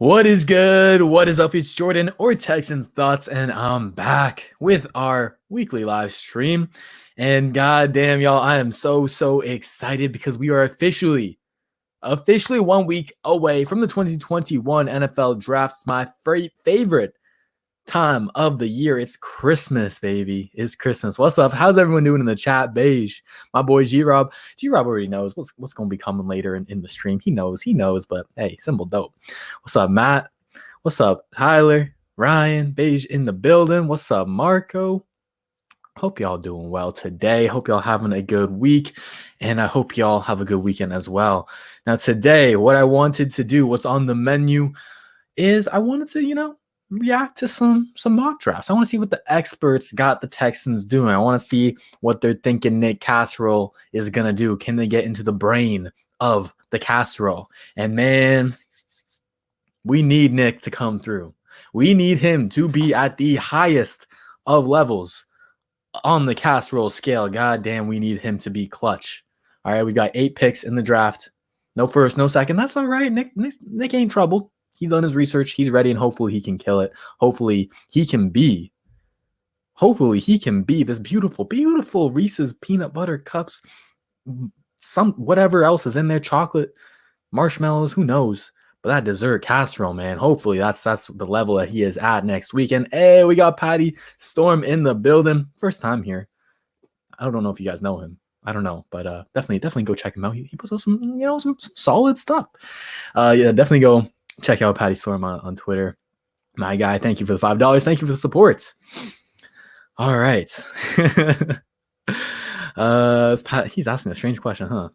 What is good? What is up? It's Jordan or Texans Thoughts, and I'm back with our weekly live stream. And goddamn, y'all, I am so excited because we are officially 1 week away from the 2021 NFL Draft. It's my favorite time of the year. It's Christmas, baby. It's Christmas. What's up? How's everyone doing in the chat? Beige. My boy G-Rob. G-Rob already knows what's going to be coming later in the stream. He knows, but hey, Simbull dope. What's up, Matt? What's up, Tyler? Ryan, Beige in the building. What's up, Marco? Hope y'all doing well today. Hope y'all having a good week, and I hope y'all have a good weekend as well. Now, today, what I wanted to do, what's on the menu, is I wanted to, react to some mock drafts. I want to see what the experts got the Texans doing. I want to see what they're thinking Nick Casserole is going to do. Can they get into the brain of the casserole? And man, we need Nick to come through. We need him to be at the highest of levels on the casserole scale. God damn, we need him to be clutch. All right, we got 8 picks in the draft. No first, no second. That's all right. Nick ain't trouble. He's done his research. He's ready, and hopefully he can kill it. Hopefully he can be this beautiful Reese's peanut butter cups, some whatever else is in there, chocolate, marshmallows, who knows? But that dessert casserole, man, hopefully that's the level that he is at next weekend. Hey, we got Patty Storm in the building. First time here. I don't know if you guys know him. I don't know, but definitely go check him out. He puts out some solid stuff. Yeah, definitely go check out Patty Storm on Twitter. My guy, thank you for the $5. Thank you for the support. All right. He's asking a strange question, huh?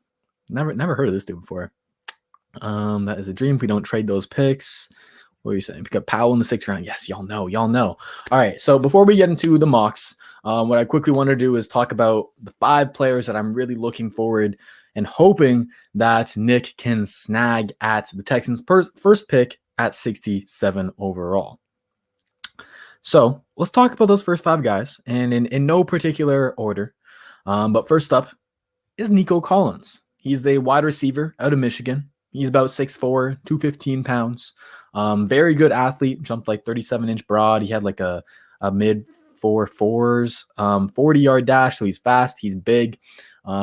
Never heard of this dude before. That is a dream if we don't trade those picks. What are you saying? Pick up Powell in the 6th round. Yes, y'all know. All right, so before we get into the mocks, what I quickly want to do is talk about the 5 players that I'm really looking forward and hoping that Nick can snag at the Texans' first pick at 67 overall. So let's talk about those first 5 guys, and in no particular order. But first up is Nico Collins. He's the wide receiver out of Michigan. He's about 6'4", 215 pounds. Very good athlete, jumped like 37-inch broad. He had like a mid 4.4s, 40-yard dash, so he's fast, he's big.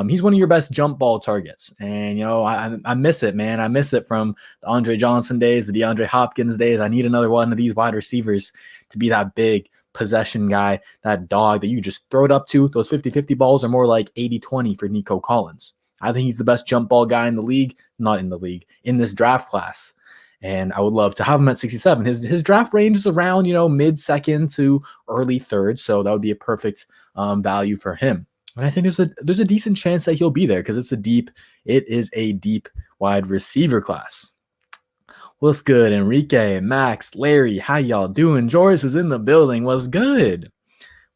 He's one of your best jump ball targets. And, I miss it, man. I miss it from the Andre Johnson days, the DeAndre Hopkins days. I need another one of these wide receivers to be that big possession guy, that dog that you just throw it up to. Those 50-50 balls are more like 80-20 for Nico Collins. I think he's the best jump ball guy in the league, not in the league, in this draft class. And I would love to have him at 67. His draft range is around, mid-second to early third. So that would be a perfect value for him. And I think there's a decent chance that he'll be there because it is a deep wide receiver class. What's good, Enrique, Max, Larry? How y'all doing? George is in the building. What's good?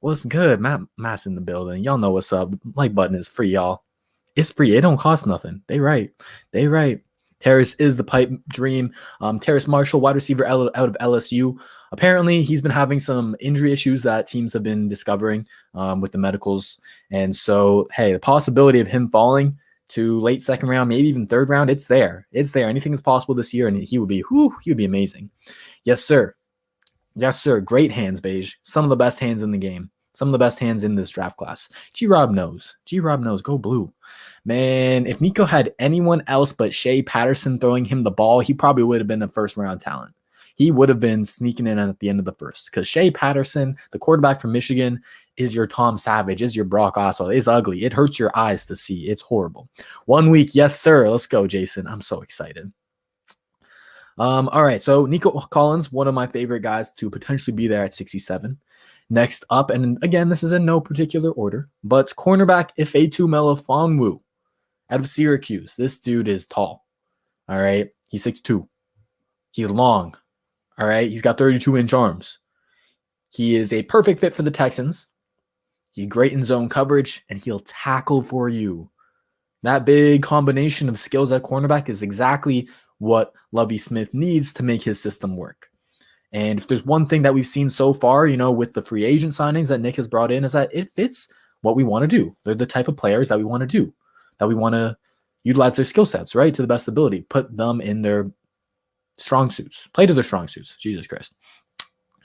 Matt's in the building. Y'all know what's up. Like button is free, y'all. It's free. It don't cost nothing. They right. Terrace is the pipe dream. Terrace Marshall, wide receiver out of LSU. Apparently, he's been having some injury issues that teams have been discovering with the medicals. And so, hey, the possibility of him falling to late 2nd round, maybe even 3rd round, it's there. Anything is possible this year, and he would be amazing. Yes, sir. Great hands, Beige. Some of the best hands in the game. Some of the best hands in this draft class. G-Rob knows. Go blue. Man, if Nico had anyone else but Shea Patterson throwing him the ball, he probably would have been a 1st-round talent. He would have been sneaking in at the end of the 1st because Shea Patterson, the quarterback from Michigan, is your Tom Savage, is your Brock Osweiler. It's ugly. It hurts your eyes to see. It's horrible. 1 week. Yes, sir. Let's go, Jason. I'm so excited. All right, so Nico Collins, one of my favorite guys to potentially be there at 67. Next up, and again, this is in no particular order, but cornerback Ifeatu Melifonwu out of Syracuse. This dude is tall. All right. He's 6'2". He's long. All right. He's got 32-inch arms. He is a perfect fit for the Texans. He's great in zone coverage, and he'll tackle for you. That big combination of skills at cornerback is exactly what Lovie Smith needs to make his system work. And if there's one thing that we've seen so far, with the free agent signings that Nick has brought in, is that it fits what we want to do. They're the type of players that we want to do, that we want to utilize their skill sets, right, to the best ability, put them in their strong suits. Play to their strong suits. Jesus Christ.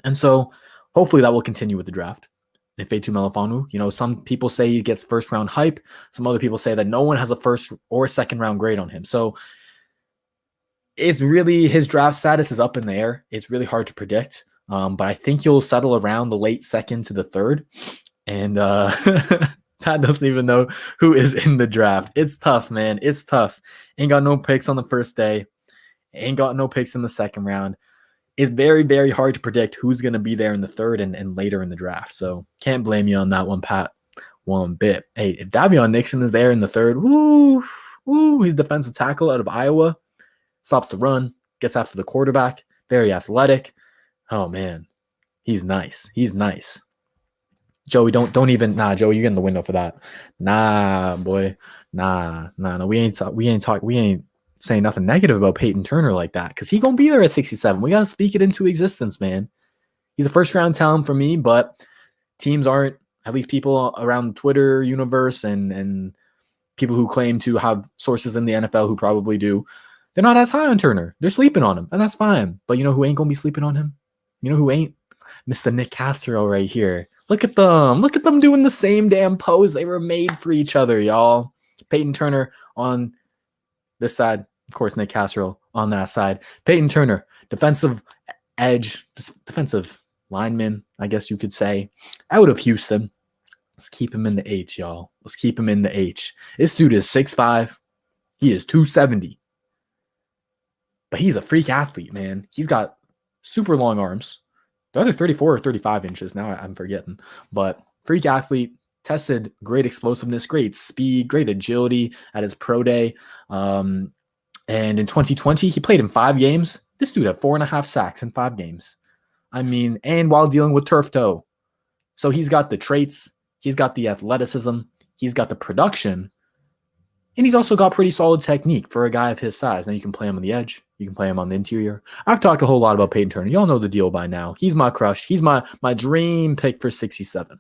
And so hopefully that will continue with the draft. And Ifeatu Melifonwu, some people say he gets first round hype. Some other people say that no one has a first or second round grade on him. So it's really, his draft status is up in the air. It's really hard to predict. But I think he'll settle around the late second to the third. And Pat doesn't even know who is in the draft. It's tough, man. It's tough. Ain't got no picks on the first day. Ain't got no picks in the second round. It's very, very hard to predict who's going to be there in the third and later in the draft. So can't blame you on that one, Pat, one bit. Hey, if Davion Nixon is there in the third, he's defensive tackle out of Iowa. Stops the run, gets after the quarterback, very athletic. Oh, man. He's nice. He's nice. Joey, don't even, Joey, you get in the window for that. Nah, boy. Nah. We ain't saying nothing negative about Peyton Turner like that, because he gonna be there at 67. We gotta speak it into existence, man. He's a first round talent for me, but teams aren't, at least people around the Twitter universe and people who claim to have sources in the NFL who probably do, they're not as high on Turner. They're sleeping on him, and that's fine. But you know who ain't gonna be sleeping on him? You know who ain't? Mr. Nick Castro right here. Look at them. Look at them doing the same damn pose. They were made for each other, y'all. Peyton Turner on this side. Of course, Nick Castro on that side. Peyton Turner, defensive edge, defensive lineman, I guess you could say, out of Houston. Let's keep him in the H, y'all. Let's keep him in the H. This dude is 6'5". He is 270. But he's a freak athlete, man. He's got super long arms. They're either 34 or 35 inches. Now I'm forgetting. But freak athlete, tested great explosiveness, great speed, great agility at his pro day. And in 2020, he played in 5 games. This dude had 4.5 sacks in 5 games. I mean, and while dealing with turf toe. So he's got the traits. He's got the athleticism. He's got the production. And he's also got pretty solid technique for a guy of his size. Now you can play him on the edge. You can play him on the interior. I've talked a whole lot about Peyton Turner. Y'all know the deal by now. He's my crush. He's my dream pick for 67.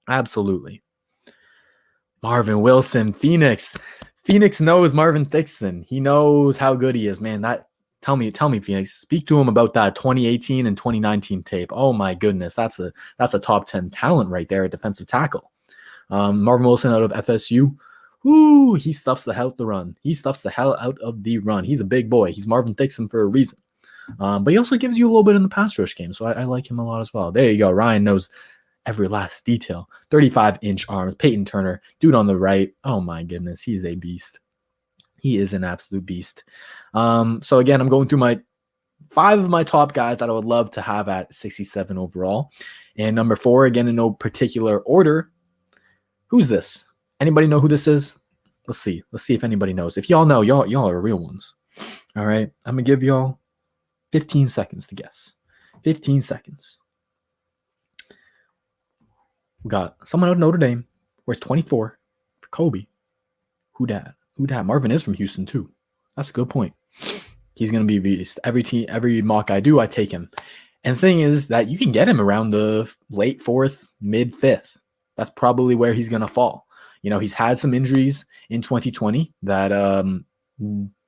Absolutely. Marvin Wilson, Phoenix. Phoenix knows Marvin Dixon. He knows how good he is, man. Tell me, Phoenix. Speak to him about that 2018 and 2019 tape. Oh my goodness, that's a top 10 talent right there at defensive tackle. Marvin Wilson out of FSU. Ooh, he stuffs the hell out the run. He's a big boy. He's Marvin Dixon for a reason. But he also gives you a little bit in the pass rush game, so I like him a lot as well. There you go. Ryan knows every last detail. 35-inch arms. Peyton Turner, dude on the right. Oh my goodness, he's a beast. He is an absolute beast. So again, I'm going through my 5 of my top guys that I would love to have at 67 overall. And number 4, again, in no particular order. Who's this? Anybody know who this is? Let's see. Let's see if anybody knows. If y'all know, y'all are real ones. All right. I'm going to give y'all 15 seconds to guess. 15 seconds. We got someone out of Notre Dame. Wears 24 for Kobe. Who dat? Marvin is from Houston too. That's a good point. He's going to be a beast. Every mock I do, I take him. And the thing is that you can get him around the late 4th, mid 5th. That's probably where he's going to fall. He's had some injuries in 2020 that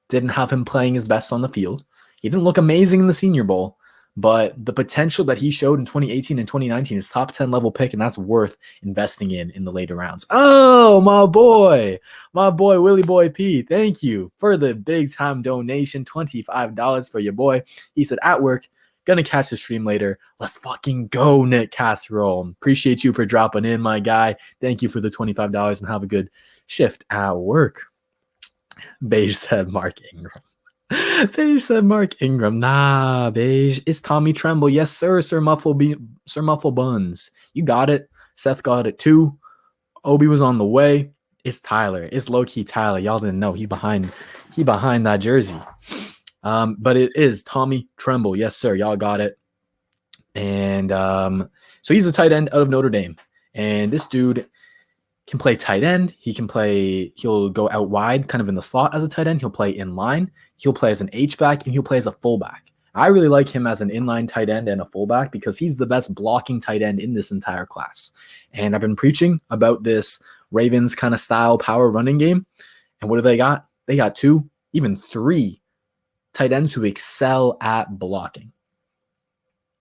didn't have him playing his best on the field. He didn't look amazing in the Senior Bowl, but the potential that he showed in 2018 and 2019 is top 10 level pick, and that's worth investing in the later rounds. Oh, my boy, Willie Boy P. Thank you for the big time donation, $25 for your boy. He said, at work, gonna catch the stream later. Let's fucking go, Nick Casserole. Appreciate you for dropping in, my guy. Thank you for the $25 and have a good shift at work. Beige said Mark Ingram. Nah, Beige. It's Tommy Tremble. Yes, sir. Sir Muffle Buns. You got it. Seth got it too. Obi was on the way. It's Tyler. It's low-key Tyler. Y'all didn't know. He behind that jersey. But it is Tommy Tremble. Yes, sir. Y'all got it. And so he's the tight end out of Notre Dame. And this dude can play tight end. He'll go out wide, kind of in the slot as a tight end. He'll play in line. He'll play as an H-back, and he'll play as a fullback. I really like him as an inline tight end and a fullback because he's the best blocking tight end in this entire class. And I've been preaching about this Ravens kind of style power running game. And what do they got? They got 2, even 3 tight ends who excel at blocking.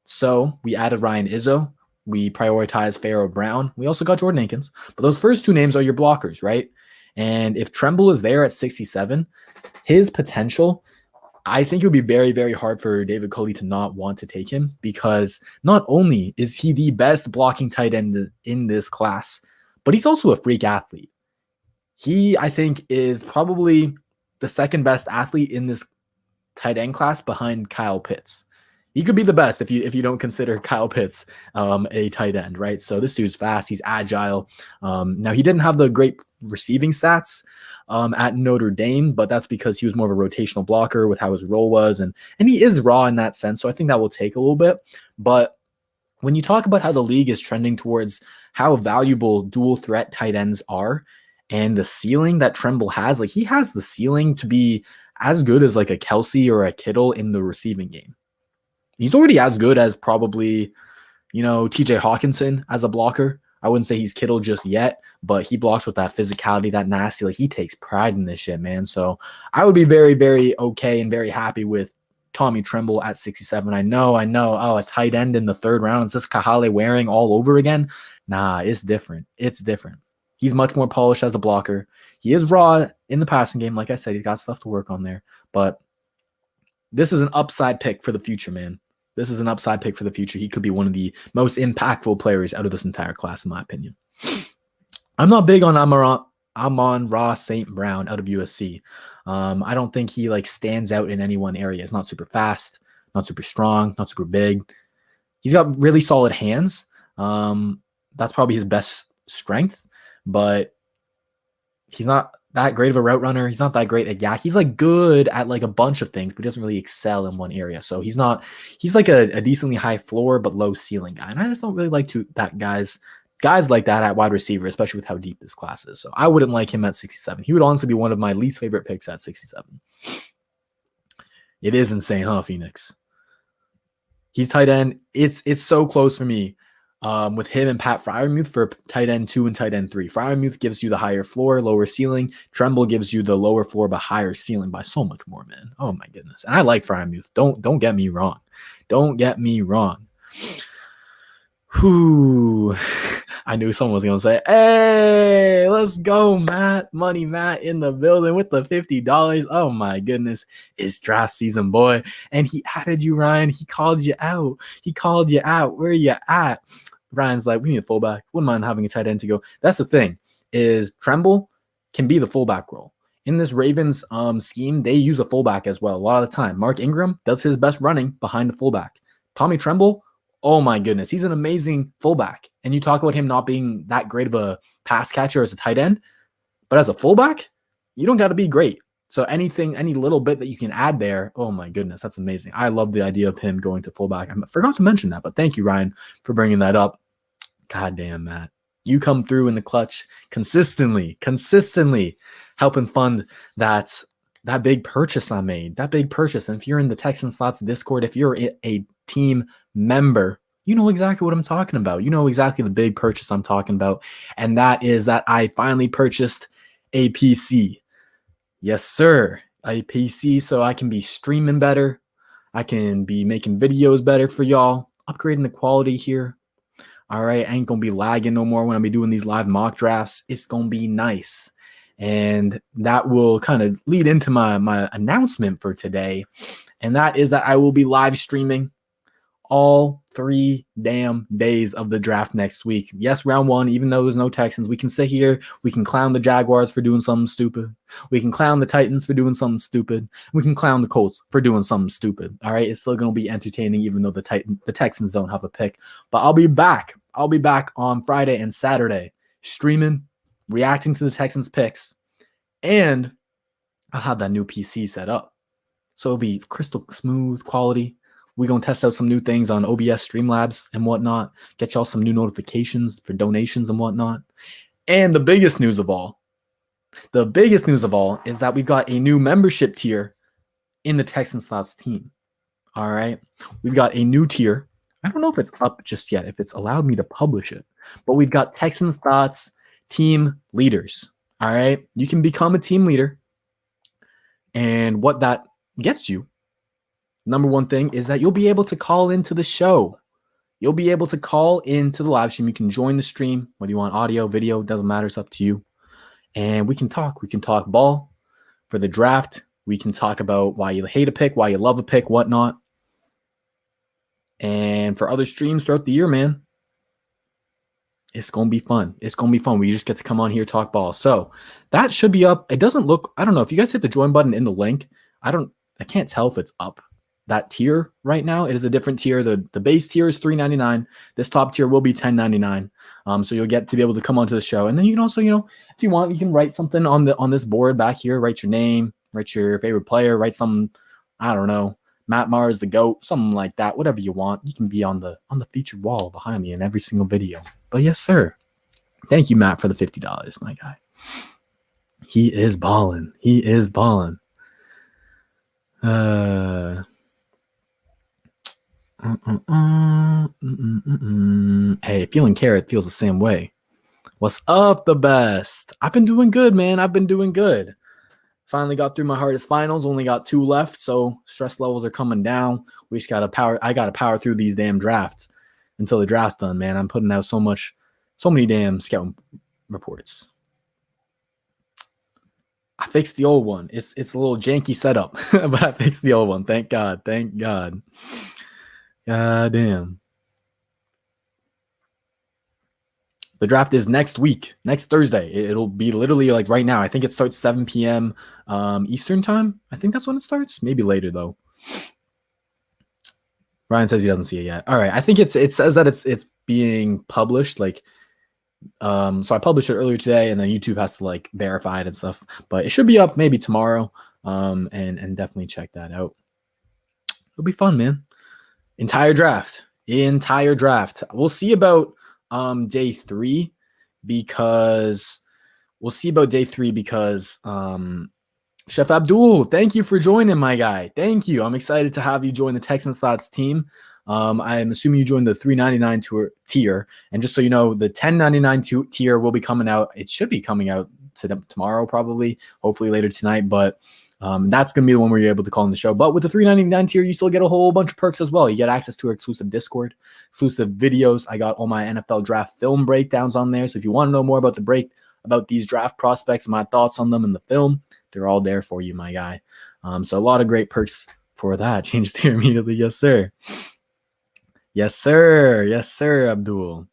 So we added Ryan Izzo. We prioritized Pharaoh Brown. We also got Jordan Akins. But those first two names are your blockers, right? And if Tremble is there at 67, his potential, I think it would be very, very hard for David Culley to not want to take him, because not only is he the best blocking tight end in this class, but he's also a freak athlete. He, I think, is probably the second best athlete in this tight end class behind Kyle Pitts. He could be the best if you don't consider Kyle Pitts a tight end, right? So this dude's fast. He's agile. Now, he didn't have the great receiving stats at Notre Dame, but that's because he was more of a rotational blocker with how his role was, and he is raw in that sense. So I think that will take a little bit. But when you talk about how the league is trending towards how valuable dual threat tight ends are, and the ceiling that Tremble has, like, he has the ceiling to be as good as like a Kelsey or a Kittle in the receiving game. He's already as good as probably, TJ Hawkinson as a blocker. I wouldn't say he's Kittle just yet, but he blocks with that physicality, that nasty. Like, he takes pride in this shit, man. So I would be very, very okay and very happy with Tommy Tremble at 67. I know. Oh, a tight end in the third round. Is this Kahale wearing all over again? Nah, it's different. It's different. He's much more polished as a blocker. He is raw in the passing game. Like I said, he's got stuff to work on there. But this is an upside pick for the future, man. This is an upside pick for the future. He could be one of the most impactful players out of this entire class, in my opinion. I'm not big on Amon-Ra St. Brown out of USC. I don't think he stands out in any one area. He's not super fast, not super strong, not super big. He's got really solid hands. That's probably his best strength, but he's not that great of a route runner. He's not that great at yak. He's good at a bunch of things, but he doesn't really excel in one area. So he's like a decently high floor but low ceiling guy. And I just don't really like guys like that at wide receiver, especially with how deep this class is. So I wouldn't like him at 67. He would honestly be one of my least favorite picks at 67. It is insane, huh, Phoenix? He's tight end. It's so close for me. With him and Pat Freiermuth for tight end 2 and tight end 3. Freiermuth gives you the higher floor, lower ceiling. Tremble gives you the lower floor but higher ceiling by so much more, man. Oh my goodness. And I like Freiermuth. Don't get me wrong. Don't get me wrong. Whew. I knew someone was going to say, hey, let's go, Matt. Money Matt in the building with the $50. Oh, my goodness. It's draft season, boy. And he added you, Ryan. He called you out. Where are you at? Ryan's like, we need a fullback. Wouldn't mind having a tight end to go. That's the thing, is Tremble can be the fullback role. In this Ravens scheme, they use a fullback as well a lot of the time. Mark Ingram does his best running behind the fullback. Tommy Tremble, oh my goodness, he's an amazing fullback. And you talk about him not being that great of a pass catcher as a tight end, but as a fullback, you don't got to be great. So any little bit that you can add there, oh my goodness, that's amazing. I love the idea of him going to fullback. I forgot to mention that, but thank you, Ryan, for bringing that up. God damn, Matt. You come through in the clutch consistently helping fund that big purchase I made, that big purchase. And if you're in the Texans Thoughts Discord, if you're a team member, you know exactly what I'm talking about. You know exactly the big purchase I'm talking about. And that is that I finally purchased a PC. Yes, sir. A PC so I can be streaming better. I can be making videos better for y'all, upgrading the quality here. All right, I ain't going to be lagging no more when I be doing these live mock drafts. It's going to be nice. And that will kind of lead into my announcement for today. And that is that I will be live streaming all 3 damn days of the draft next week. Yes, round 1, even though there's no Texans, we can sit here. We can clown the Jaguars for doing something stupid. We can clown the Titans for doing something stupid. We can clown the Colts for doing something stupid. All right, it's still going to be entertaining, even though the Texans don't have a pick. But I'll be back. I'll be back on Friday and Saturday, streaming, reacting to the Texans picks, and I'll have that new PC set up. So it'll be crystal smooth quality. We're going to test out some new things on OBS Streamlabs and whatnot, get y'all some new notifications for donations and whatnot. And the biggest news of all is that we've got a new membership tier in the Texans Thoughts team. All right. We've got a new tier. I don't know if it's up just yet, if it's allowed me to publish it, but we've got Texans Thoughts team leaders. All right. You can become a team leader. And what that gets you Number one thing is that you'll be able to call into the show. You'll be able to call into the live stream. You can join the stream, whether you want audio, video, doesn't matter. It's up to you. And we can talk. We can talk ball for the draft. We can talk about why you hate a pick, why you love a pick, whatnot. And for other streams throughout the year, man, it's going to be fun. It's going to be fun. We just get to come on here, talk ball. So that should be up. It doesn't look, I don't know if you guys hit the join button in the link. I can't tell if it's up that tier right now. It is a different tier. The base tier is $3.99. This top tier will be $10.99. So you'll get to be able to come onto the show. And then you can also, if you want, you can write something on this board back here, write your name, write your favorite player, write some, I don't know, Matt Mars, the GOAT, something like that, whatever you want. You can be on the featured wall behind me in every single video. But yes, sir. Thank you, Matt, for the $50, my guy. He is balling. He is balling. Hey, Feeling Carrot feels the same way. What's up, the best? I've been doing good, man. I've been doing good. Finally got through my hardest finals. Only got 2 left, so stress levels are coming down. We just gotta power. I gotta power through these damn drafts until the draft's done, man. I'm putting out so many damn scouting reports. I fixed the old one. It's a little janky setup, but I fixed the old one. Thank God. Thank God. God damn. The draft is next week, next Thursday. It'll be literally like right now. I think it starts 7 p.m. Eastern time. I think that's when it starts. Maybe later though. Ryan says he doesn't see it yet. All right. I think it says that it's being published. Like, so I published it earlier today, and then YouTube has to like verify it and stuff. But it should be up maybe tomorrow. And definitely check that out. It'll be fun, man. Entire draft. We'll see about day 3 because Chef Abdul, thank you for joining, my guy. Thank you. I'm excited to have you join the Texans Thoughts team. I'm assuming you joined the $3.99 tier, and just so you know, the $10.99 tier will be coming out. It should be coming out tomorrow, probably, hopefully later tonight, but that's going to be the one where you're able to call in the show. But with the $3.99 tier, you still get a whole bunch of perks as well. You get access to our exclusive Discord, exclusive videos. I got all my NFL draft film breakdowns on there. So if you want to know more about about these draft prospects, my thoughts on them in the film, they're all there for you, my guy. So a lot of great perks for that. Change tier immediately. Yes, sir. Yes, sir. Yes, sir, Abdul.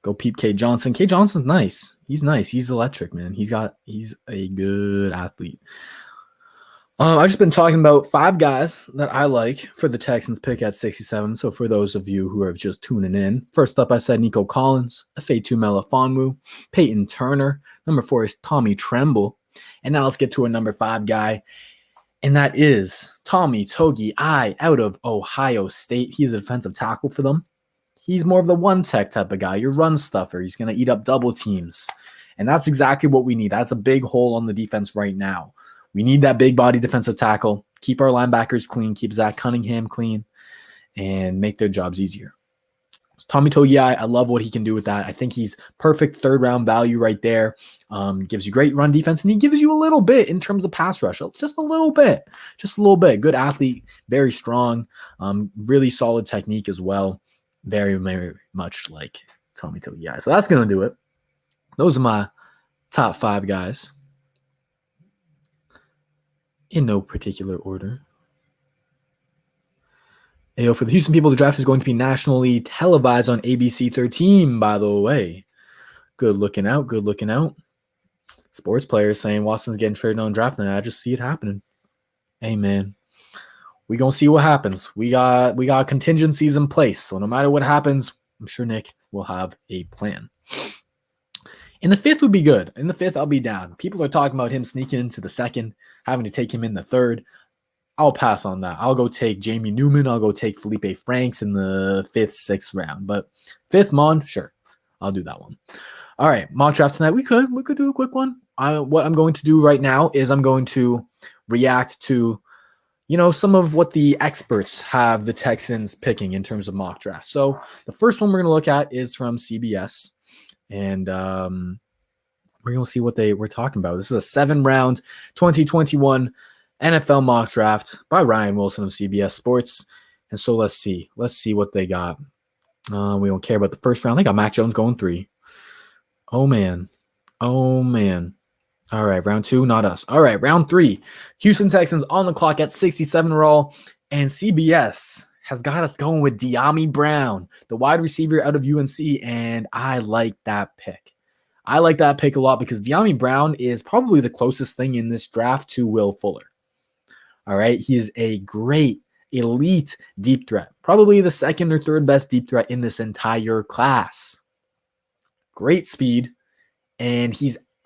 Go peep K Johnson. K Johnson's nice. He's nice. He's electric, man. He's a good athlete. I've just been talking about 5 guys that I like for the Texans pick at 67. So for those of you who are just tuning in, first up, I said Nico Collins, Efetu Melifonwu, Peyton Turner. Number 4 is Tommy Tremble. And now let's get to a number 5 guy. And that is Tommy Togiai out of Ohio State. He's a defensive tackle for them. He's more of the one tech type of guy, your run stuffer. He's going to eat up double teams. And that's exactly what we need. That's a big hole on the defense right now. We need that big body defensive tackle. Keep our linebackers clean. Keep Zach Cunningham clean. And make their jobs easier. Tommy Togiai, I love what he can do with that. I think he's perfect 3rd-round value right there. Gives you great run defense, and he gives you a little bit in terms of pass rush. Just a little bit. Just a little bit. Good athlete. Very strong. Really solid technique as well. Very, very much like Tommy Togiai. So that's going to do it. Those are my top 5 guys. In no particular order. Ayo, for the Houston people, the draft is going to be nationally televised on ABC 13, by the way. Good looking out. Good looking out. Sports players saying Watson's getting traded on draft night. I just see it happening. Hey, man. We going to see what happens. We got contingencies in place. So no matter what happens, I'm sure Nick will have a plan. In the 5th would be good. In the 5th, I'll be down. People are talking about him sneaking into the 2nd, having to take him in the 3rd. I'll pass on that. I'll go take Jamie Newman. I'll go take Felipe Franks in the 5th, 6th round. But 5th, Mon, sure. I'll do that one. All right, mock draft tonight. We could do a quick one. What I'm going to do right now is I'm going to react to, some of what the experts have the Texans picking in terms of mock draft. So the first one we're going to look at is from CBS. And we're going to see what they were talking about. This is a 7-round 2021 NFL mock draft by Ryan Wilson of CBS Sports. And so let's see what they got. We don't care about the first round. They got Mac Jones going 3. Oh man. All right, round 2, not us. All right, round 3. Houston Texans on the clock at 67 roll, and CBS has got us going with Dyami Brown, the wide receiver out of UNC, and I like that pick. I like that pick a lot because Dyami Brown is probably the closest thing in this draft to Will Fuller. All right, he is a great, elite deep threat, probably the second or third best deep threat in this entire class. Great speed, and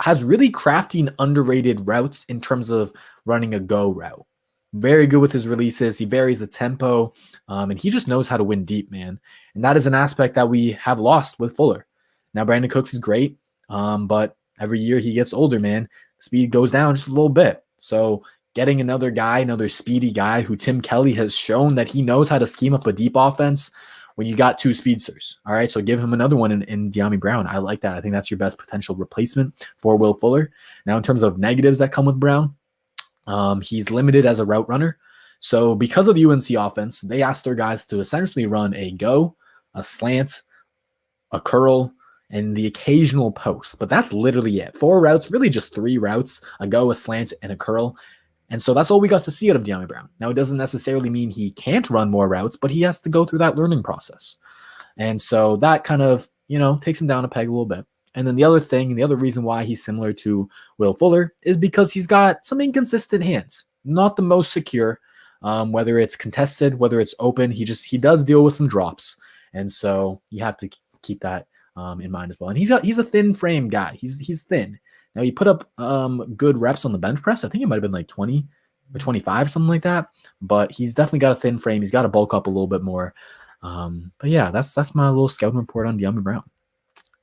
has really crafty and underrated routes in terms of running a go route. Very good with his releases. He varies the tempo, and he just knows how to win deep, man. And that is an aspect that we have lost with Fuller. Now, Brandon Cooks is great, but every year he gets older, man. The speed goes down just a little bit. So getting another guy, another speedy guy who Tim Kelly has shown that he knows how to scheme up a deep offense when you got 2 speedsters. All right, so give him another one in Dyami Brown. I like that. I think that's your best potential replacement for Will Fuller. Now, in terms of negatives that come with Brown, he's limited as a route runner. So because of the UNC offense, they asked their guys to essentially run a go, a slant, a curl, and the occasional post. But that's literally it. 4 routes, really just 3 routes, a go, a slant, and a curl. And so that's all we got to see out of Dyami Brown. Now, it doesn't necessarily mean he can't run more routes, but he has to go through that learning process. And so that kind of, takes him down a peg a little bit. And then the other thing, the other reason why he's similar to Will Fuller is because he's got some inconsistent hands. Not the most secure, whether it's contested, whether it's open. He does deal with some drops. And so you have to keep that in mind as well. And he's a thin frame guy. He's thin. Now, he put up good reps on the bench press. I think it might have been like 20 or 25, something like that. But he's definitely got a thin frame. He's got to bulk up a little bit more. But yeah, that's my little scouting report on Dyami Brown.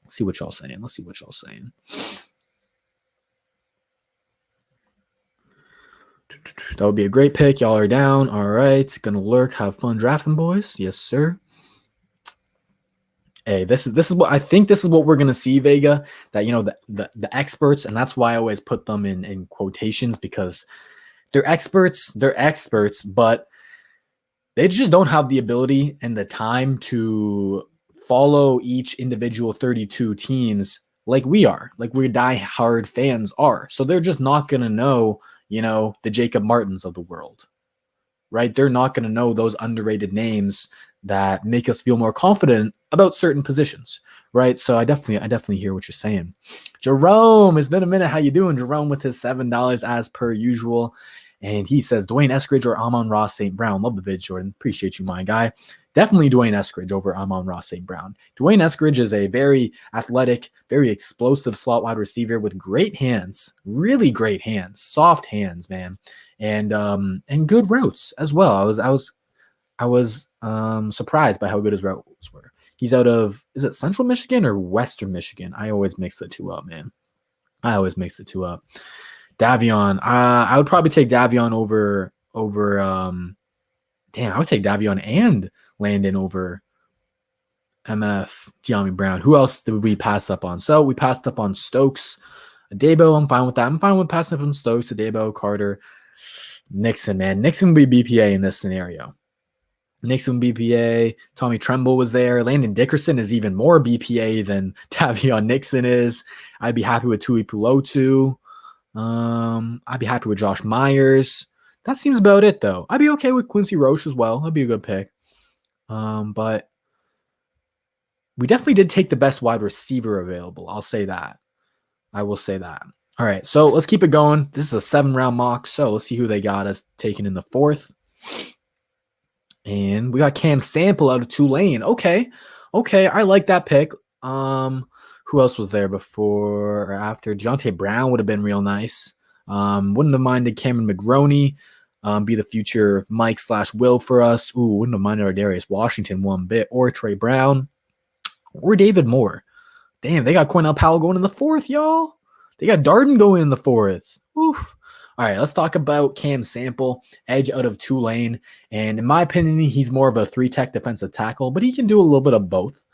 Let's see what y'all saying. That would be a great pick. Y'all are down. All right. Gonna lurk. Have fun drafting, boys. Yes, sir. Hey, this is what I think. This is what we're gonna see, Vega. That the experts, and that's why I always put them in quotations, because they're experts. They're experts, but they just don't have the ability and the time to follow each individual 32 teams like we are, like we die-hard fans are. So they're just not gonna know, the Jacob Martins of the world, right? They're not gonna know those underrated names that make us feel more confident about certain positions, right? So I definitely hear what you're saying. Jerome, it's been a minute. How you doing, Jerome? With his $7 as per usual, and he says Dwayne Eskridge or Amon-Ra St. Brown. Love the vid, Jordan. Appreciate you, my guy. Definitely Dwayne Eskridge over Amon-Ra St. Brown. Dwayne Eskridge is a very athletic, very explosive slot wide receiver with great hands, really great hands, soft hands, man, and good routes as well. I was surprised by how good his routes were. He's out of, is it Central Michigan or Western Michigan? I always mix the two up, man. Davion, I would probably take Davion over. I would take Davion and Landon over MF Dyami Brown. Who else did we pass up on? So we passed up on Stokes, Adebo. I'm fine with that. I'm fine with passing up on Stokes, Adebo, Carter, Nixon. Man, Nixon would be BPA in this scenario. Nixon BPA, Tommy Tremble was there. Landon Dickerson is even more BPA than Davion Nixon is. I'd be happy with Tui Pulotu. I'd be happy with Josh Myers. That seems about it, though. I'd be okay with Quincy Roche as well. That'd be a good pick. But we definitely did take the best wide receiver available. I'll say that. I will say that. All right, so let's keep it going. This is a 7-round mock, so let's see who they got us taken in the 4th. And we got Cam Sample out of Tulane. Okay, I like that pick. Who else was there before or after? Deontay Brown would have been real nice. Wouldn't have minded Cameron McGroney be the future Mike/Will for us. Ooh, wouldn't have minded our Darius Washington one bit, or Trey Brown, or David Moore. Damn, they got Cornell Powell going in the 4th, y'all. They got Darden going in the 4th. Oof. All right, let's talk about Cam Sample, edge out of Tulane. And in my opinion, he's more of a 3-tech defensive tackle, but he can do a little bit of both.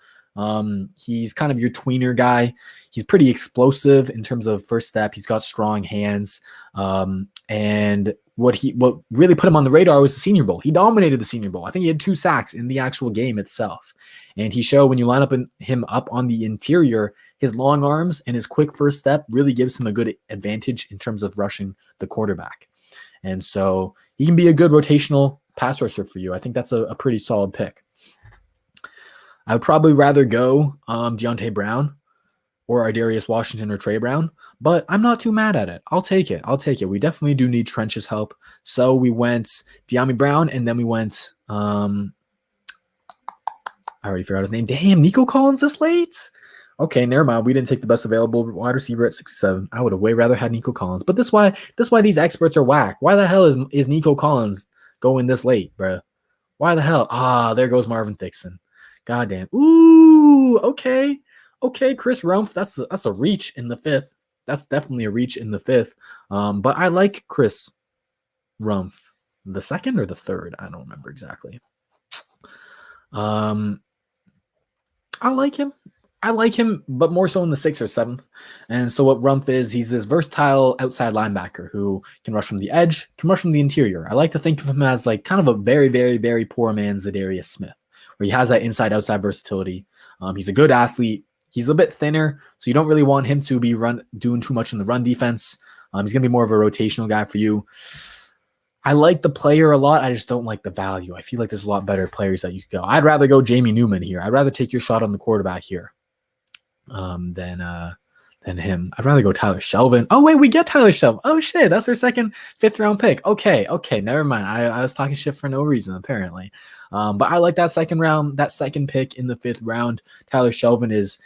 He's kind of your tweener guy. He's pretty explosive in terms of first step. He's got strong hands. And what really put him on the radar was the Senior Bowl. He dominated the Senior Bowl. I think he had 2 sacks in the actual game itself. And he showed when you line him up on the interior, his long arms and his quick first step really gives him a good advantage in terms of rushing the quarterback. And so he can be a good rotational pass rusher for you. I think that's a pretty solid pick. I would probably rather go Deontay Brown or Ardarius Washington or Trey Brown, but I'm not too mad at it. I'll take it. We definitely do need Trench's help. So we went De'Ami Brown, and then we went, I already forgot his name. Damn, Nico Collins this late? Okay, never mind. We didn't take the best available wide receiver at 67. I would have way rather had Nico Collins. But this why these experts are whack. Why the hell is Nico Collins going this late, bro? Why the hell? There goes Marvin Thixton. Goddamn. Ooh, okay. Okay, Chris Rumpf, that's a reach in the 5th. That's definitely a reach in the 5th. But I like Chris Rumpf. The 2nd or the 3rd? I don't remember exactly. I like him, but more so in the 6th or 7th. And so what Rumpf is, he's this versatile outside linebacker who can rush from the edge, can rush from the interior. I like to think of him as like kind of a very, very, very poor man's Zadarius Smith, where he has that inside-outside versatility. He's a good athlete. He's a bit thinner, so you don't really want him to be doing too much in the run defense. He's going to be more of a rotational guy for you. I like the player a lot. I just don't like the value. I feel like there's a lot better players that you could go. I'd rather go Jamie Newman here. I'd rather take your shot on the quarterback here than him. I'd rather go Tyler Shelvin. Oh, wait, we get Tyler Shelvin. Oh, shit, that's their 2nd, 5th round pick. Okay, never mind. I was talking shit for no reason, apparently. But I like that 2nd pick in the 5th round. Tyler Shelvin is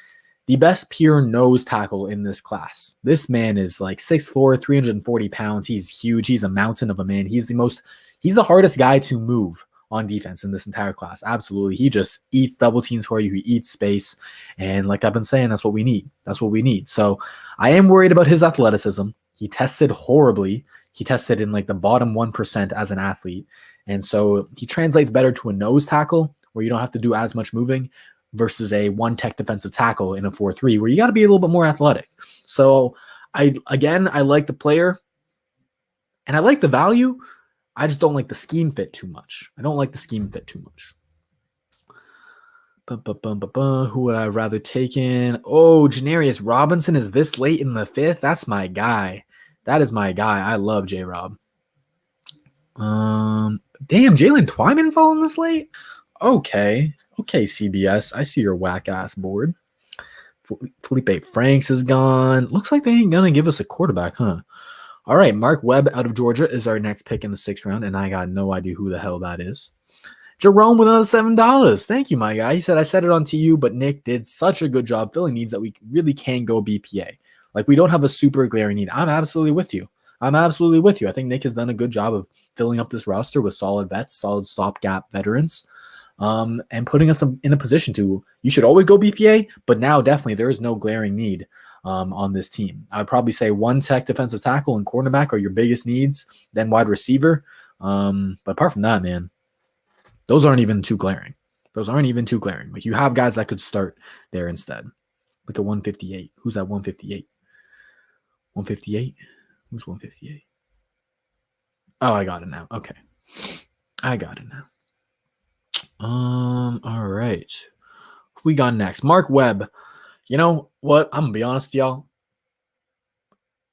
the best pure nose tackle in this class. This man is like 6'4", 340 pounds. He's huge. He's a mountain of a man. He's the hardest guy to move on defense in this entire class. Absolutely. He just eats double teams for you. He eats space. And like I've been saying, that's what we need. So I am worried about his athleticism. He tested horribly. He tested in like the bottom 1% as an athlete. And so he translates better to a nose tackle where you don't have to do as much moving versus a 1-tech defensive tackle in a 4-3 where you got to be a little bit more athletic. So I like the player and I like the value. I just don't like the scheme fit too much. Who would I rather take in? Oh, Janarius Robinson is this late in the 5th. That's my guy. That is my guy. I love J-Rob. Damn, Jalen Twyman falling this late? Okay, CBS. I see your whack-ass board. Felipe Franks is gone. Looks like they ain't going to give us a quarterback, huh? All right, Mark Webb out of Georgia is our next pick in the 6th round, and I got no idea who the hell that is. Jerome with another $7. Thank you, my guy. He said, I said it on TU, but Nick did such a good job filling needs that we really can go BPA. Like, we don't have a super glaring need. I'm absolutely with you. I think Nick has done a good job of filling up this roster with solid vets, solid stopgap veterans, and putting us in a position to, you should always go BPA, but now definitely there is no glaring need on this team. I would probably say 1-tech defensive tackle and cornerback are your biggest needs, then wide receiver. But apart from that, man, those aren't even too glaring. Like, you have guys that could start there instead. Look at 158. Who's at 158? 158? Who's 158? Oh, I got it now. Okay. I got it now. All right. Who we got next? Mark Webb. You know what? I'm going to be honest, y'all.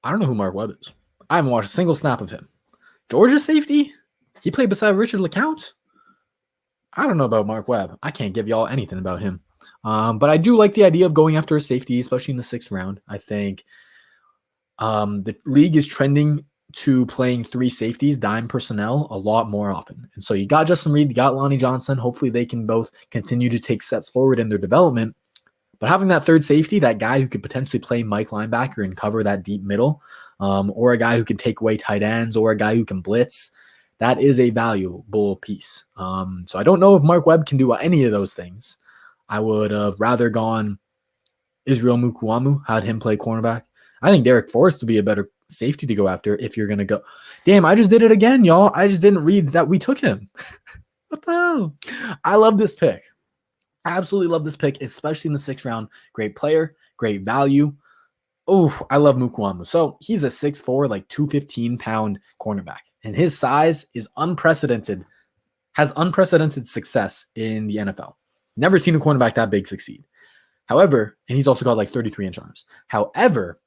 I don't know who Mark Webb is. I haven't watched a single snap of him. Georgia safety? He played beside Richard LeCounte? I don't know about Mark Webb. I can't give y'all anything about him. But I do like the idea of going after a safety, especially in the 6th round. I think the league is trending to playing 3 safeties, dime personnel, a lot more often. And so you got Justin Reed, you got Lonnie Johnson. Hopefully they can both continue to take steps forward in their development. But having that 3rd safety, that guy who could potentially play Mike linebacker and cover that deep middle, or a guy who can take away tight ends, or a guy who can blitz, that is a valuable piece. So I don't know if Mark Webb can do any of those things. I would have rather gone Israel Mukuamu, had him play cornerback. I think Derek Forrest would be a better safety to go after if you're going to go. Damn, I just did it again, y'all. I just didn't read that we took him. What the hell? I love this pick. I absolutely love this pick, especially in the 6th round. Great player, great value. Oh, I love Mukwamu. So he's a 6'4", like 215-pound cornerback, and his size is unprecedented. Has unprecedented success in the NFL. Never seen a cornerback that big succeed. However, and he's also got like 33-inch arms. However,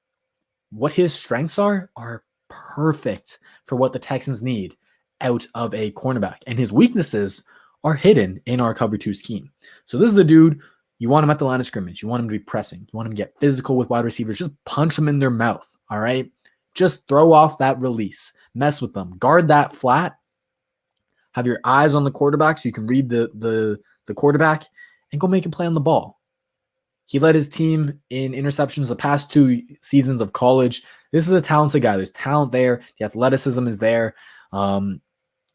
what his strengths are perfect for what the Texans need out of a cornerback. And his weaknesses are hidden in our cover two scheme. So this is the dude, you want him at the line of scrimmage. You want him to be pressing. You want him to get physical with wide receivers. Just punch them in their mouth, all right? Just throw off that release. Mess with them. Guard that flat. Have your eyes on the quarterback so you can read the quarterback and go make a play on the ball. He led his team in interceptions the past 2 seasons of college. This is a talented guy. There's talent there. The athleticism is there.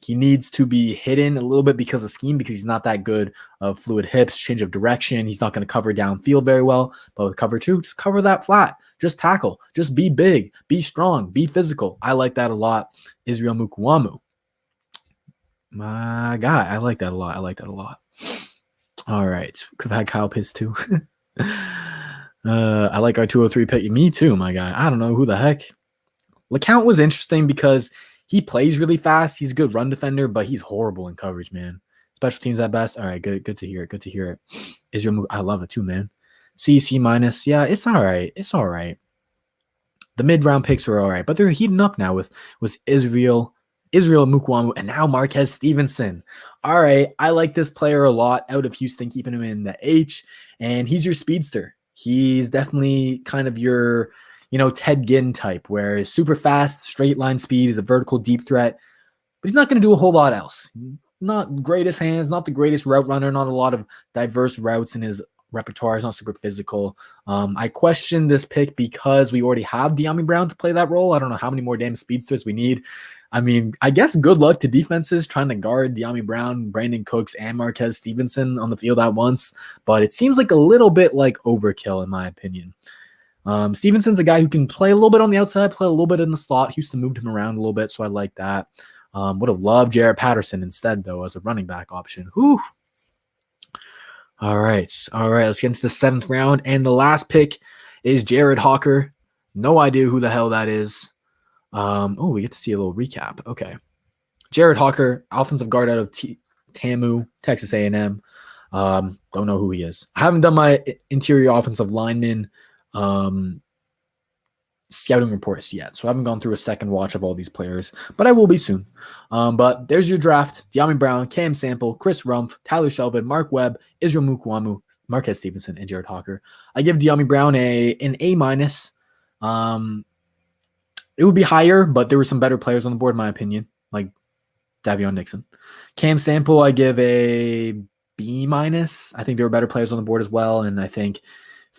He needs to be hidden a little bit because of scheme, because he's not that good of fluid hips, change of direction. He's not going to cover downfield very well. But with cover two, just cover that flat. Just tackle. Just be big. Be strong. Be physical. I like that a lot. Israel Mukwamu. My guy. I like that a lot. All right. Could have had Kyle Pitts too. I like our 203 pick. Me too, my guy. I don't know who the heck. LeCount was interesting because he plays really fast. He's a good run defender, but he's horrible in coverage, man. Special teams at best. All right, good to hear it. Israel, I love it too, man. C minus. Yeah, it's all right. The mid-round picks are all right, but they're heating up now with Israel Mukwamu, and now Marquez Stevenson. All right, I like this player a lot out of Houston, keeping him in the H, and he's your speedster. He's definitely kind of your, Ted Ginn type, where he's super fast, straight line speed, is a vertical deep threat, but he's not going to do a whole lot else. Not greatest hands, not the greatest route runner, not a lot of diverse routes in his repertoire. Is not super physical. I question this pick because we already have Dyami Brown to play that role. I don't know how many more damn speedsters we need. I mean, I guess good luck to defenses trying to guard Dyami Brown, Brandon Cooks, and Marquez Stevenson on the field at once, but it seems like a little bit like overkill in my opinion. Stevenson's a guy who can play a little bit on the outside, play a little bit in the slot. Houston moved him around a little bit, so I like that. Would have loved Jared Patterson instead, though, as a running back option. Whew. All right. Let's get into the 7th round. And the last pick is Jared Hawker. No idea who the hell that is. We get to see a little recap. Okay. Jared Hawker, offensive guard out of TAMU, Texas A&M. Don't know who he is. I haven't done my interior offensive lineman scouting reports yet, so I haven't gone through a second watch of all these players, but I will be soon. But there's your draft: Dyami Brown, Cam Sample, Chris Rumpf, Tyler Shelvin, Mark Webb, Israel Mukwamu, Marquez Stevenson, and Jared Hawker. I give Dyami Brown an A minus. It would be higher, but there were some better players on the board, in my opinion, like Davion Nixon. Cam Sample, I give a B minus. I think there were better players on the board as well, and I think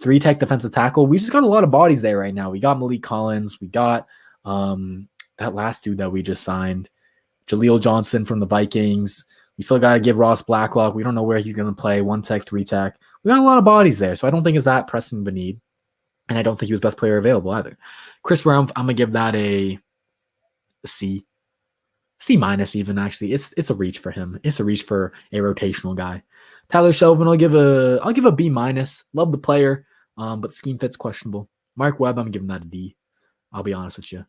3-tech defensive tackle. We just got a lot of bodies there right now. We got Malik Collins. We got that last dude that we just signed, Jaleel Johnson from the Vikings. We still got to give Ross Blacklock. We don't know where he's going to play. 1-tech, 3-tech. We got a lot of bodies there, so I don't think it's that pressing of a need. And I don't think he was best player available either. Chris Rumpf, I'm going to give that a C. C minus even, actually. It's a reach for him. It's a reach for a rotational guy. Tyler Shelvin, I'll give a B minus. Love the player, but scheme fit's questionable. Mark Webb, I'm giving that a D. I'll be honest with you.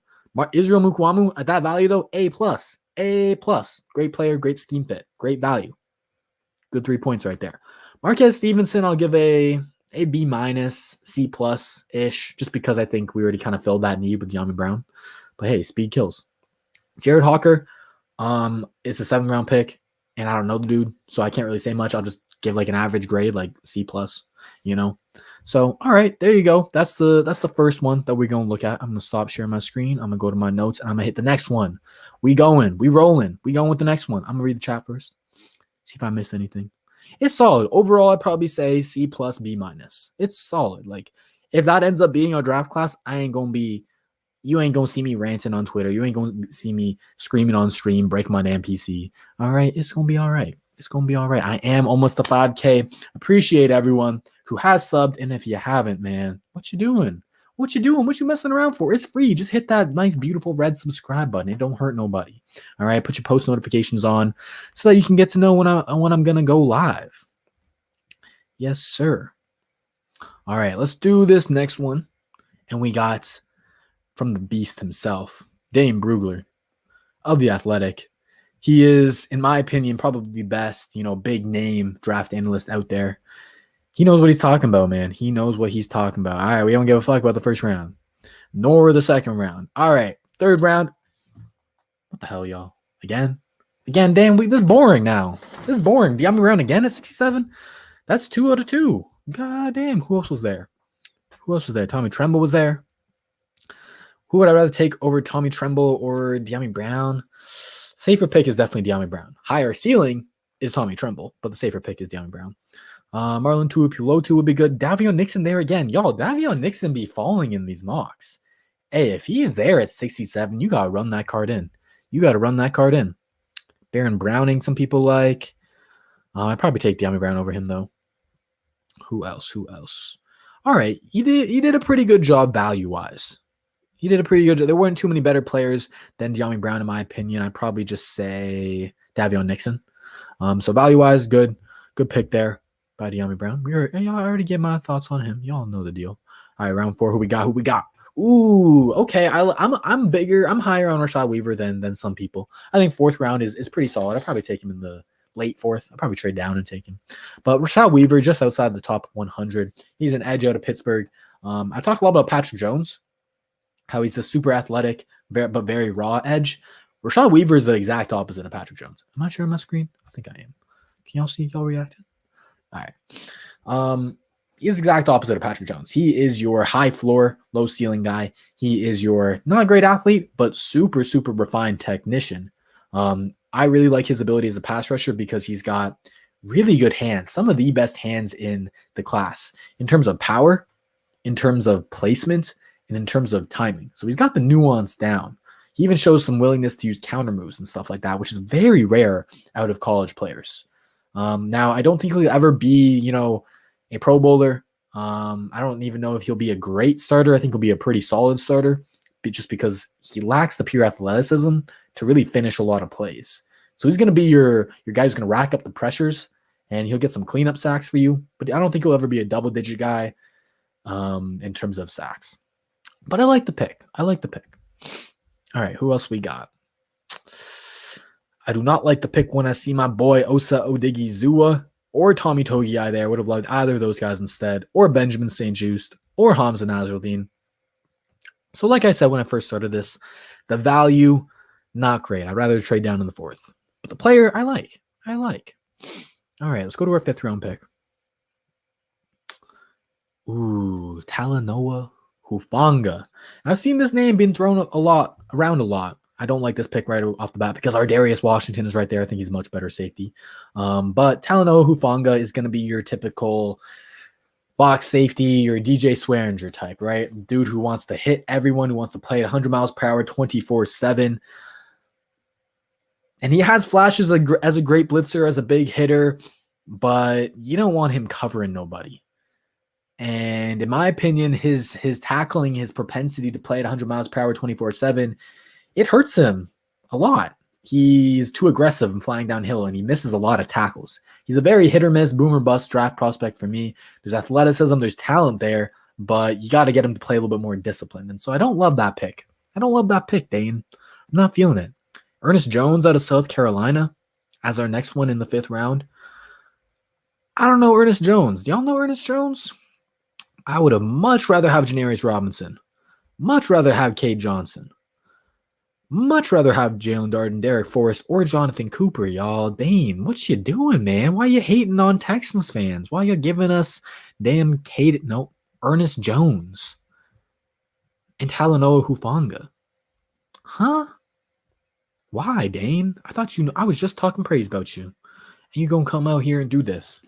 Israel Mukwamu, at that value though, A plus. A plus. Great player, great scheme fit, great value. Good 3 points right there. Marquez Stevenson, I'll give a B minus, C plus ish, just because I think we already kind of filled that need with Dyami Brown. But hey, speed kills. Jared Hawker, it's a 7th round pick, and I don't know the dude, so I can't really say much. I'll just give like an average grade, like C plus, So, all right, there you go. That's the first one that we're gonna look at. I'm gonna stop sharing my screen. I'm gonna go to my notes, and I'm gonna hit the next one. We rolling with the next one. I'm gonna read the chat first. See if I missed anything. It's solid. Overall, I'd probably say C plus, B minus. It's solid. Like, if that ends up being our draft class, you ain't gonna see me ranting on Twitter. You ain't gonna see me screaming on stream, break my damn PC. All right, it's gonna be all right. I am almost to 5K. Appreciate everyone who has subbed, and if you haven't, man, what you doing? What you messing around for? It's free. Just hit that nice, beautiful red subscribe button. It don't hurt nobody. All right, put your post notifications on so that you can get to know when I'm gonna go live. Yes, sir. All right, let's do this next one. And we got from the beast himself, Dane Brugler of The Athletic. He is, in my opinion, probably the best, big name draft analyst out there. He knows what he's talking about, man. He knows what he's talking about. All right, we don't give a fuck about the first round, nor the second round. All right, third round. What the hell, y'all? Again, damn, this is boring now. This is boring. Diami Brown again at 67? That's 2 out of 2. God damn, who else was there? Tommy Tremble was there. Who would I rather take over Tommy Tremble or Diami Brown? Safer pick is definitely Diami Brown. Higher ceiling is Tommy Tremble, but the safer pick is Diami Brown. Marlon Tuipulotu would be good. Davion Nixon there again. Y'all, Davion Nixon be falling in these mocks. Hey, if he's there at 67, you got to run that card in. Baron Browning, some people like. I'd probably take Diami Brown over him, though. Who else? All right, he did a pretty good job value-wise. There weren't too many better players than Diami Brown, in my opinion. I'd probably just say Davion Nixon. So value-wise, good pick there by Diami Brown. I already gave my thoughts on him. Y'all know the deal. All right, round 4. Who we got? Ooh, okay. I'm bigger. I'm higher on Rashad Weaver than some people. I think 4th round is pretty solid. I'd probably take him in the late 4th. I'll probably trade down and take him. But Rashad Weaver, just outside the top 100. He's an edge out of Pittsburgh. I talked a lot about Patrick Jones, how he's a super athletic, but very raw edge. Rashad Weaver is the exact opposite of Patrick Jones. Am I sharing my screen? I think I am. Can y'all see y'all reacting? All right. He's the exact opposite of Patrick Jones. He is your high floor, low ceiling guy. He is your not a great athlete, but super, super refined technician. I really like his ability as a pass rusher because he's got really good hands, some of the best hands in the class in terms of power, in terms of placement, and in terms of timing. So he's got the nuance down. He even shows some willingness to use counter moves and stuff like that, which is very rare out of college players. Now, I don't think he'll ever be, a Pro Bowler. I don't even know if he'll be a great starter. I think he'll be a pretty solid starter, just because he lacks the pure athleticism to really finish a lot of plays. So he's going to be your guy who's going to rack up the pressures, and he'll get some cleanup sacks for you. But I don't think he'll ever be a double-digit guy in terms of sacks. But I like the pick. All right, who else we got? I do not like the pick when I see my boy Osa Odigizua or Tommy Togiai there. Would have loved either of those guys instead, or Benjamin St-Juste, or Hamza Nasruddin. So like I said when I first started this, the value, not great. I'd rather trade down in the 4th. But the player, I like. All right, let's go to our 5th round pick. Ooh, Talanoa Hufanga. I've seen this name being thrown around a lot. I don't like this pick right off the bat because Ardarius Washington is right there. I think he's much better safety. But Talanoa Hufanga is going to be your typical box safety, your DJ Swearinger type, right? Dude who wants to hit everyone, who wants to play at 100 miles per hour, 24/7. And he has flashes as a great blitzer, as a big hitter, but you don't want him covering nobody. And in my opinion, his tackling, his propensity to play at 100 miles per hour, 24/7, it hurts him a lot. He's too aggressive and flying downhill, and he misses a lot of tackles. He's a very hit or miss, boom or bust draft prospect for me. There's athleticism, there's talent there, but you got to get him to play a little bit more disciplined. And so I don't love that pick. Dane. I'm not feeling it. Ernest Jones out of South Carolina as our next one in the 5th round. I don't know Ernest Jones. Do y'all know Ernest Jones? I would have much rather have Janarius Robinson. Much rather have Cade Johnson. Much rather have Jalen Darden, Derek Forrest, or Jonathan Cooper, y'all. Dane, what you doing, man? Why you hating on Texans fans? Why you giving us damn Ernest Jones and Talanoa Hufanga? Huh? Why, Dane? I thought I was just talking praise about you. And you gonna come out here and do this.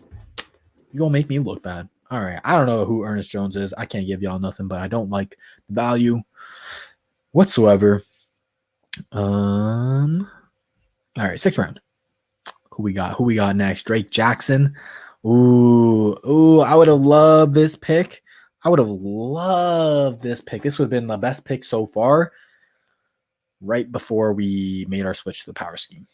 You gonna make me look bad. All right. I don't know who Ernest Jones is. I can't give y'all nothing, but I don't like the value whatsoever. All right, 6th round. Who we got next? Drake Jackson. Ooh, I would have loved this pick. This would have been the best pick so far, right before we made our switch to the power scheme.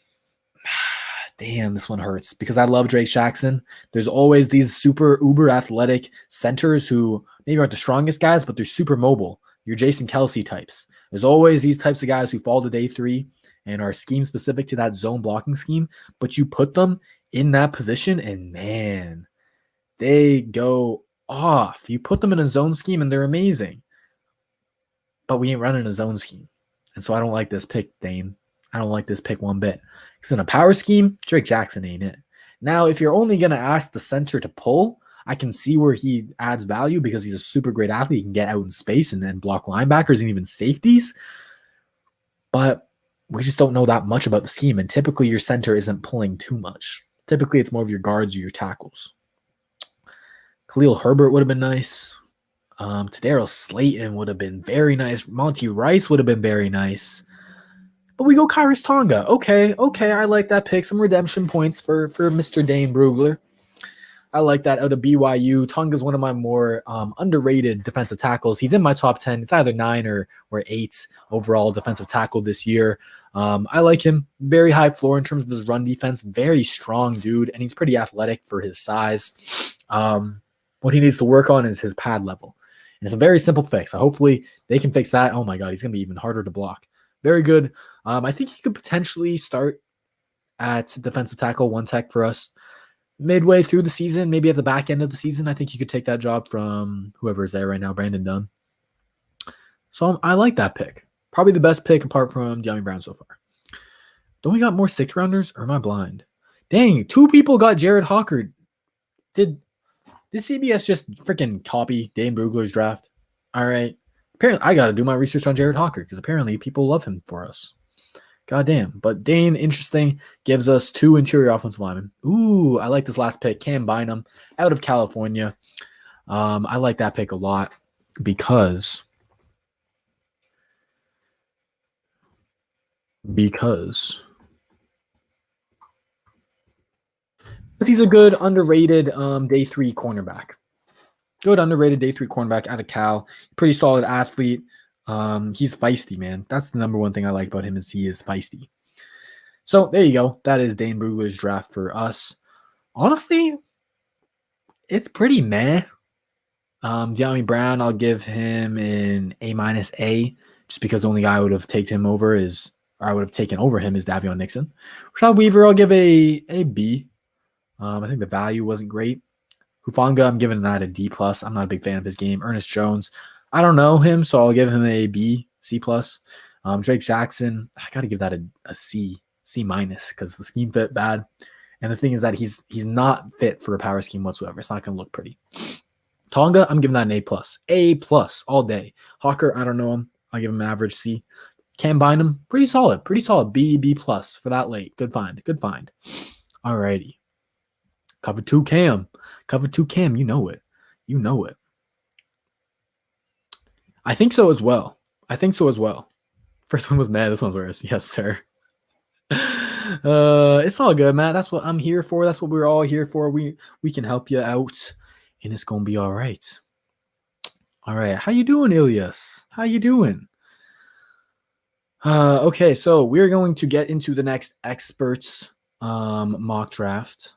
damn, this one hurts because I love Drake Jackson. There's always these super uber athletic centers who maybe aren't the strongest guys, but they're super mobile. Your Jason Kelsey types. There's always these types of guys who fall to day 3 and are scheme specific to that zone blocking scheme, but you put them in that position and man, they go off. You put them in a zone scheme and they're amazing. But we ain't running a zone scheme. And so I don't like this pick, Dane. I don't like this pick one bit. Because in a power scheme, Drake Jackson ain't it. Now, if you're only going to ask the center to pull, I can see where he adds value because he's a super great athlete. He can get out in space and then block linebackers and even safeties. But we just don't know that much about the scheme. And typically your center isn't pulling too much. Typically it's more of your guards or your tackles. Khalil Herbert would have been nice. Tadarius Slayton would have been very nice. Monty Rice would have been very nice. But we go Kyrus Tonga. Okay, I like that pick. Some redemption points for Mr. Dane Brugler. I like that out of BYU. Tonga's one of my more underrated defensive tackles. He's in my top 10. It's either 9 or 8 overall defensive tackle this year. I like him. Very high floor in terms of his run defense. Very strong dude, and he's pretty athletic for his size. What he needs to work on is his pad level. And it's a very simple fix. So hopefully they can fix that. Oh my God, he's going to be even harder to block. Very good. I think he could potentially start at defensive tackle, 1 tech for us midway through the season, maybe at the back end of the season. I think he could take that job from whoever is there right now, Brandon Dunn. So I like that pick. Probably the best pick apart from De'Ami Brown so far. Don't we got more 6-rounders or am I blind? Dang, 2 people got Jared Hawker. Did CBS just freaking copy Dane Brugler's draft? All right. Apparently, I got to do my research on Jared Hawker because apparently people love him for us. Goddamn. But Dane, interesting, gives us 2 interior offensive linemen. Ooh, I like this last pick. Cam Bynum out of California. I like that pick a lot because he's a good underrated day 3 cornerback. Good underrated day 3 cornerback out of Cal. Pretty solid athlete. He's feisty, man. That's the number one thing I like about him is he is feisty. So there you go. That is Dane Brugler's draft for us. Honestly, it's pretty meh. De'Ami Brown, I'll give him an A-A, just because the only guy I would have taken over is Davion Nixon. Rashad Weaver, I'll give a B. I think the value wasn't great. Hufanga, I'm giving that a D+. I'm not a big fan of his game. Ernest Jones, I don't know him, so I'll give him a B, C+. Drake Jackson, I got to give that a C, C-, because the scheme fit bad. And the thing is that he's not fit for a power scheme whatsoever. It's not going to look pretty. Tonga, I'm giving that an A+. A+ all day. Hawker, I don't know him. I'll give him an average C. Cam Bynum, pretty solid. B, B+ for that late. Good find. All righty. Cover 2 Cam, you know it. I think so as well. First one was mad. This one's worse. Yes, sir. It's all good, man. That's what I'm here for. That's what we're all here for. We can help you out, and it's gonna be all right. All right. How you doing, Ilyas? How you doing? Okay, so we're going to get into the next experts mock draft.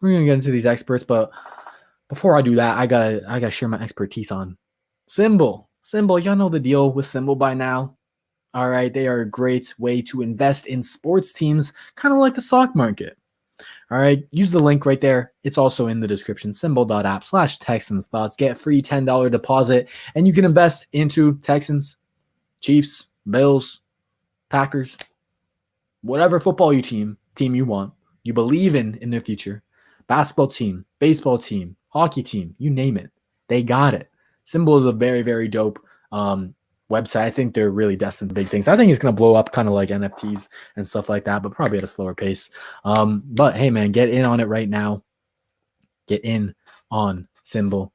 We're gonna get into these experts, but before I do that, I gotta share my expertise on Simbull. Y'all know the deal with Simbull by now. All right, they are a great way to invest in sports teams, kind of like the stock market. All right, use the link right there. It's also in the description. Simbull.app/TexansThoughts. Get a free $10 deposit, and you can invest into Texans, Chiefs, Bills, Packers, whatever football team you want, you believe in their future. Basketball team, baseball team, hockey team, you name it. They got it. Simbull is a very, very dope website. I think they're really destined to big things. I think it's going to blow up kind of like NFTs and stuff like that, but probably at a slower pace. But hey, man, get in on it right now. Get in on Simbull.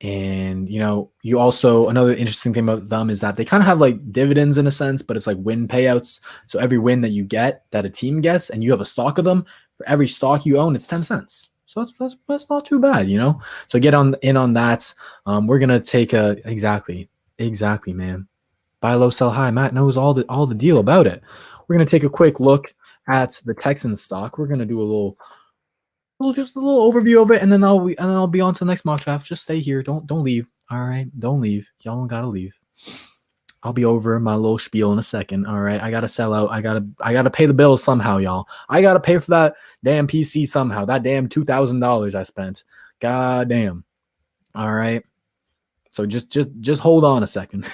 And, you also, another interesting thing about them is that they kind of have like dividends in a sense, but it's like win payouts. So every win that you get, that a team gets, and you have a stock of them, for every stock you own, it's 10 cents. So that's not too bad, So get in on that. We're going to take exactly, man. Buy low, sell high. Matt knows all the deal about it. We're going to take a quick look at the Texans stock. We're gonna do just a little overview of it, and then I'll be on to the next mock draft. Just stay here. Don't leave. All right, don't leave. Y'all don't gotta leave. I'll be over my little spiel in a second. All right, I gotta sell out. I gotta pay the bills somehow, y'all. I gotta pay for that damn PC somehow. That damn $2,000 I spent. God damn. All right. So just hold on a second.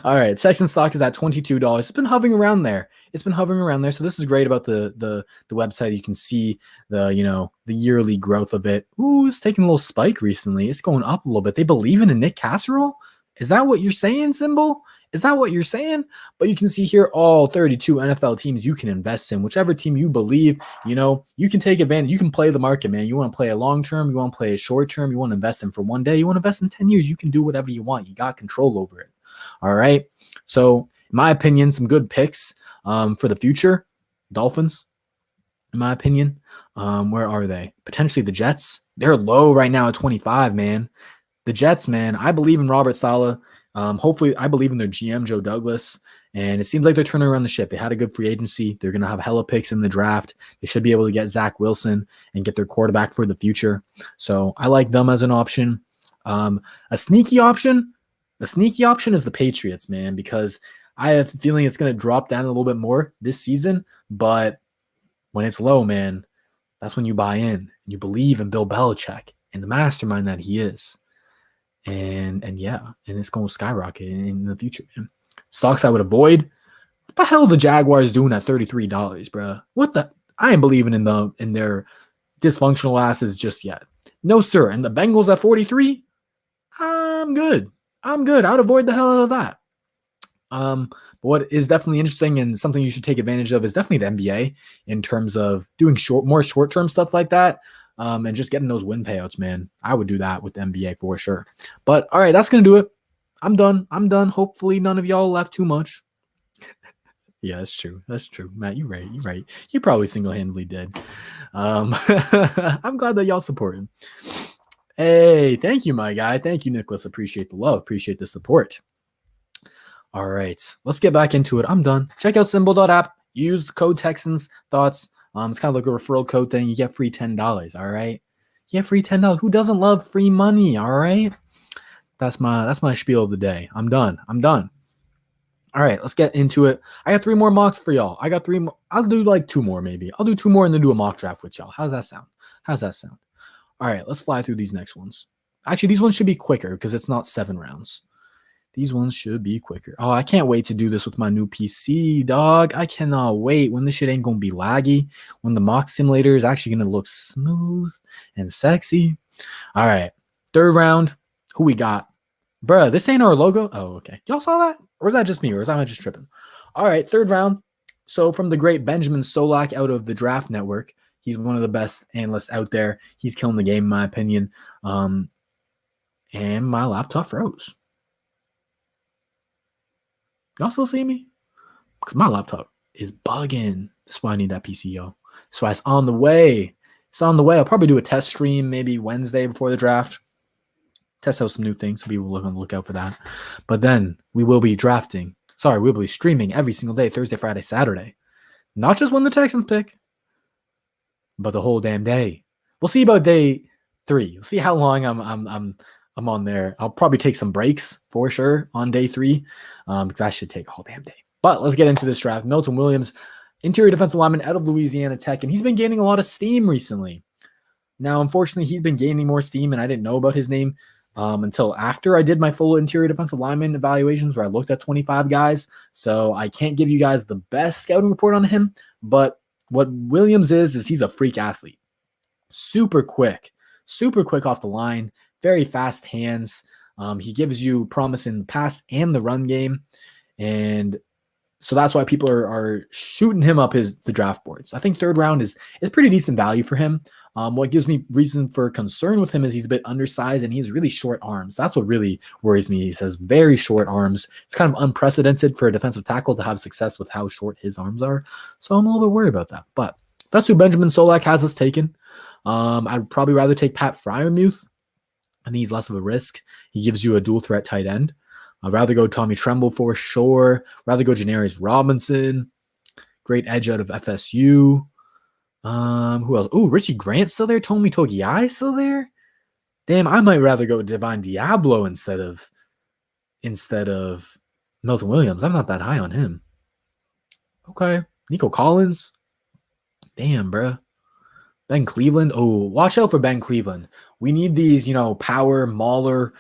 All right, Texan stock is at $22. It's been hovering around there. So this is great about the website. You can see the yearly growth of it. Ooh, it's taking a little spike recently. It's going up a little bit. They believe in a Nick Casserole? Is that what you're saying, Simbull? Is that what you're saying? But you can see here all 32 NFL teams you can invest in. Whichever team you believe, you can take advantage. You can play the market, man. You want to play a long term, you want to play a short term, you want to invest in for one day, you want to invest in 10 years. You can do whatever you want. You got control over it. All right. So, in my opinion, some good picks for the future. Dolphins, in my opinion. Where are they? Potentially the Jets. They're low right now at 25, man. The Jets, man, I believe in Robert Saleh. Hopefully, I believe in their GM, Joe Douglas. And it seems like they're turning around the ship. They had a good free agency. They're going to have hella picks in the draft. They should be able to get Zach Wilson and get their quarterback for the future. So I like them as an option. A sneaky option is the Patriots, man, because I have a feeling it's going to drop down a little bit more this season. But when it's low, man, that's when you buy in. You believe in Bill Belichick and the mastermind that he is. And it's going to skyrocket in the future, man. Stocks I would avoid. What the hell are the Jaguars doing at $33, bro? I ain't believing in their dysfunctional asses just yet. No, sir. And the Bengals at 43, I'm good. I'd avoid the hell out of that. But what is definitely interesting and something you should take advantage of is definitely the NBA in terms of doing more short-term stuff like that. And just getting those win payouts, man. I would do that with the NBA for sure. But all right, that's going to do it. I'm done. Hopefully none of y'all left too much. Yeah, that's true. Matt, you're right. You probably single-handedly did. I'm glad that y'all support him. Hey, thank you, my guy. Thank you, Nicholas. Appreciate the love. Appreciate the support. All right, let's get back into it. I'm done. Check out Simbull.app. Use the code TexansThoughts. It's kind of like a referral code thing. You get free $10. All right, you get free $10. Who doesn't love free money? All right, that's my spiel of the day. I'm done. All right, let's get into it. I got 3 more mocks for y'all. I got 3 more. I'll do like 2 more maybe. I'll do 2 more and then do a mock draft with y'all. How's that sound? All right, let's fly through these next ones. Actually, these ones should be quicker because it's not 7 rounds. These ones should be quicker. Oh, I can't wait to do this with my new PC, dog. I cannot wait when this shit ain't going to be laggy, when the mock simulator is actually going to look smooth and sexy. All right, 3rd round. Who we got? Bruh, this ain't our logo. Oh, okay. Y'all saw that? Or is that just me? Or is I just tripping? All right, 3rd round. So from the great Benjamin Solak out of the Draft Network, he's one of the best analysts out there. He's killing the game, in my opinion. And my laptop froze. Y'all still see me? Because my laptop is bugging. That's why I need that PC, yo. That's why it's on the way. I'll probably do a test stream maybe Wednesday before the draft. Test out some new things, so people will look out for that. But then we will be we'll be streaming every single day, Thursday, Friday, Saturday. Not just when the Texans pick, but the whole damn day. We'll see about day 3. We'll see how long I'm on there. I'll probably take some breaks for sure on day 3 because I should take a whole damn day. But let's get into this draft. Milton Williams, interior defensive lineman out of Louisiana Tech, and he's been gaining a lot of steam recently. Now, unfortunately, he's been gaining more steam, and I didn't know about his name until after I did my full interior defensive lineman evaluations where I looked at 25 guys. So I can't give you guys the best scouting report on him, but what Williams is he's a freak athlete. Super quick off the line, very fast hands. He gives you promise in the pass and the run game. And so that's why people are shooting him up the draft boards. I think 3rd round is pretty decent value for him. What gives me reason for concern with him is he's a bit undersized and he has really short arms. That's what really worries me. He says very short arms. It's kind of unprecedented for a defensive tackle to have success with how short his arms are. So I'm a little bit worried about that. But that's who Benjamin Solak has us taken. I'd probably rather take Pat Freiermuth. I think he's less of a risk. He gives you a dual threat tight end. I'd rather go Tommy Tremble for sure. Rather go Janarius Robinson. Great edge out of FSU. Who else? Oh, Richie Grant's still there. Tomi Togiai still there. Damn, I might rather go Divine Diablo instead of Milton Williams. I'm not that high on him. Okay. Nico Collins. Damn, bruh. Ben Cleveland. Oh, watch out for Ben Cleveland. We need these, power, mauler,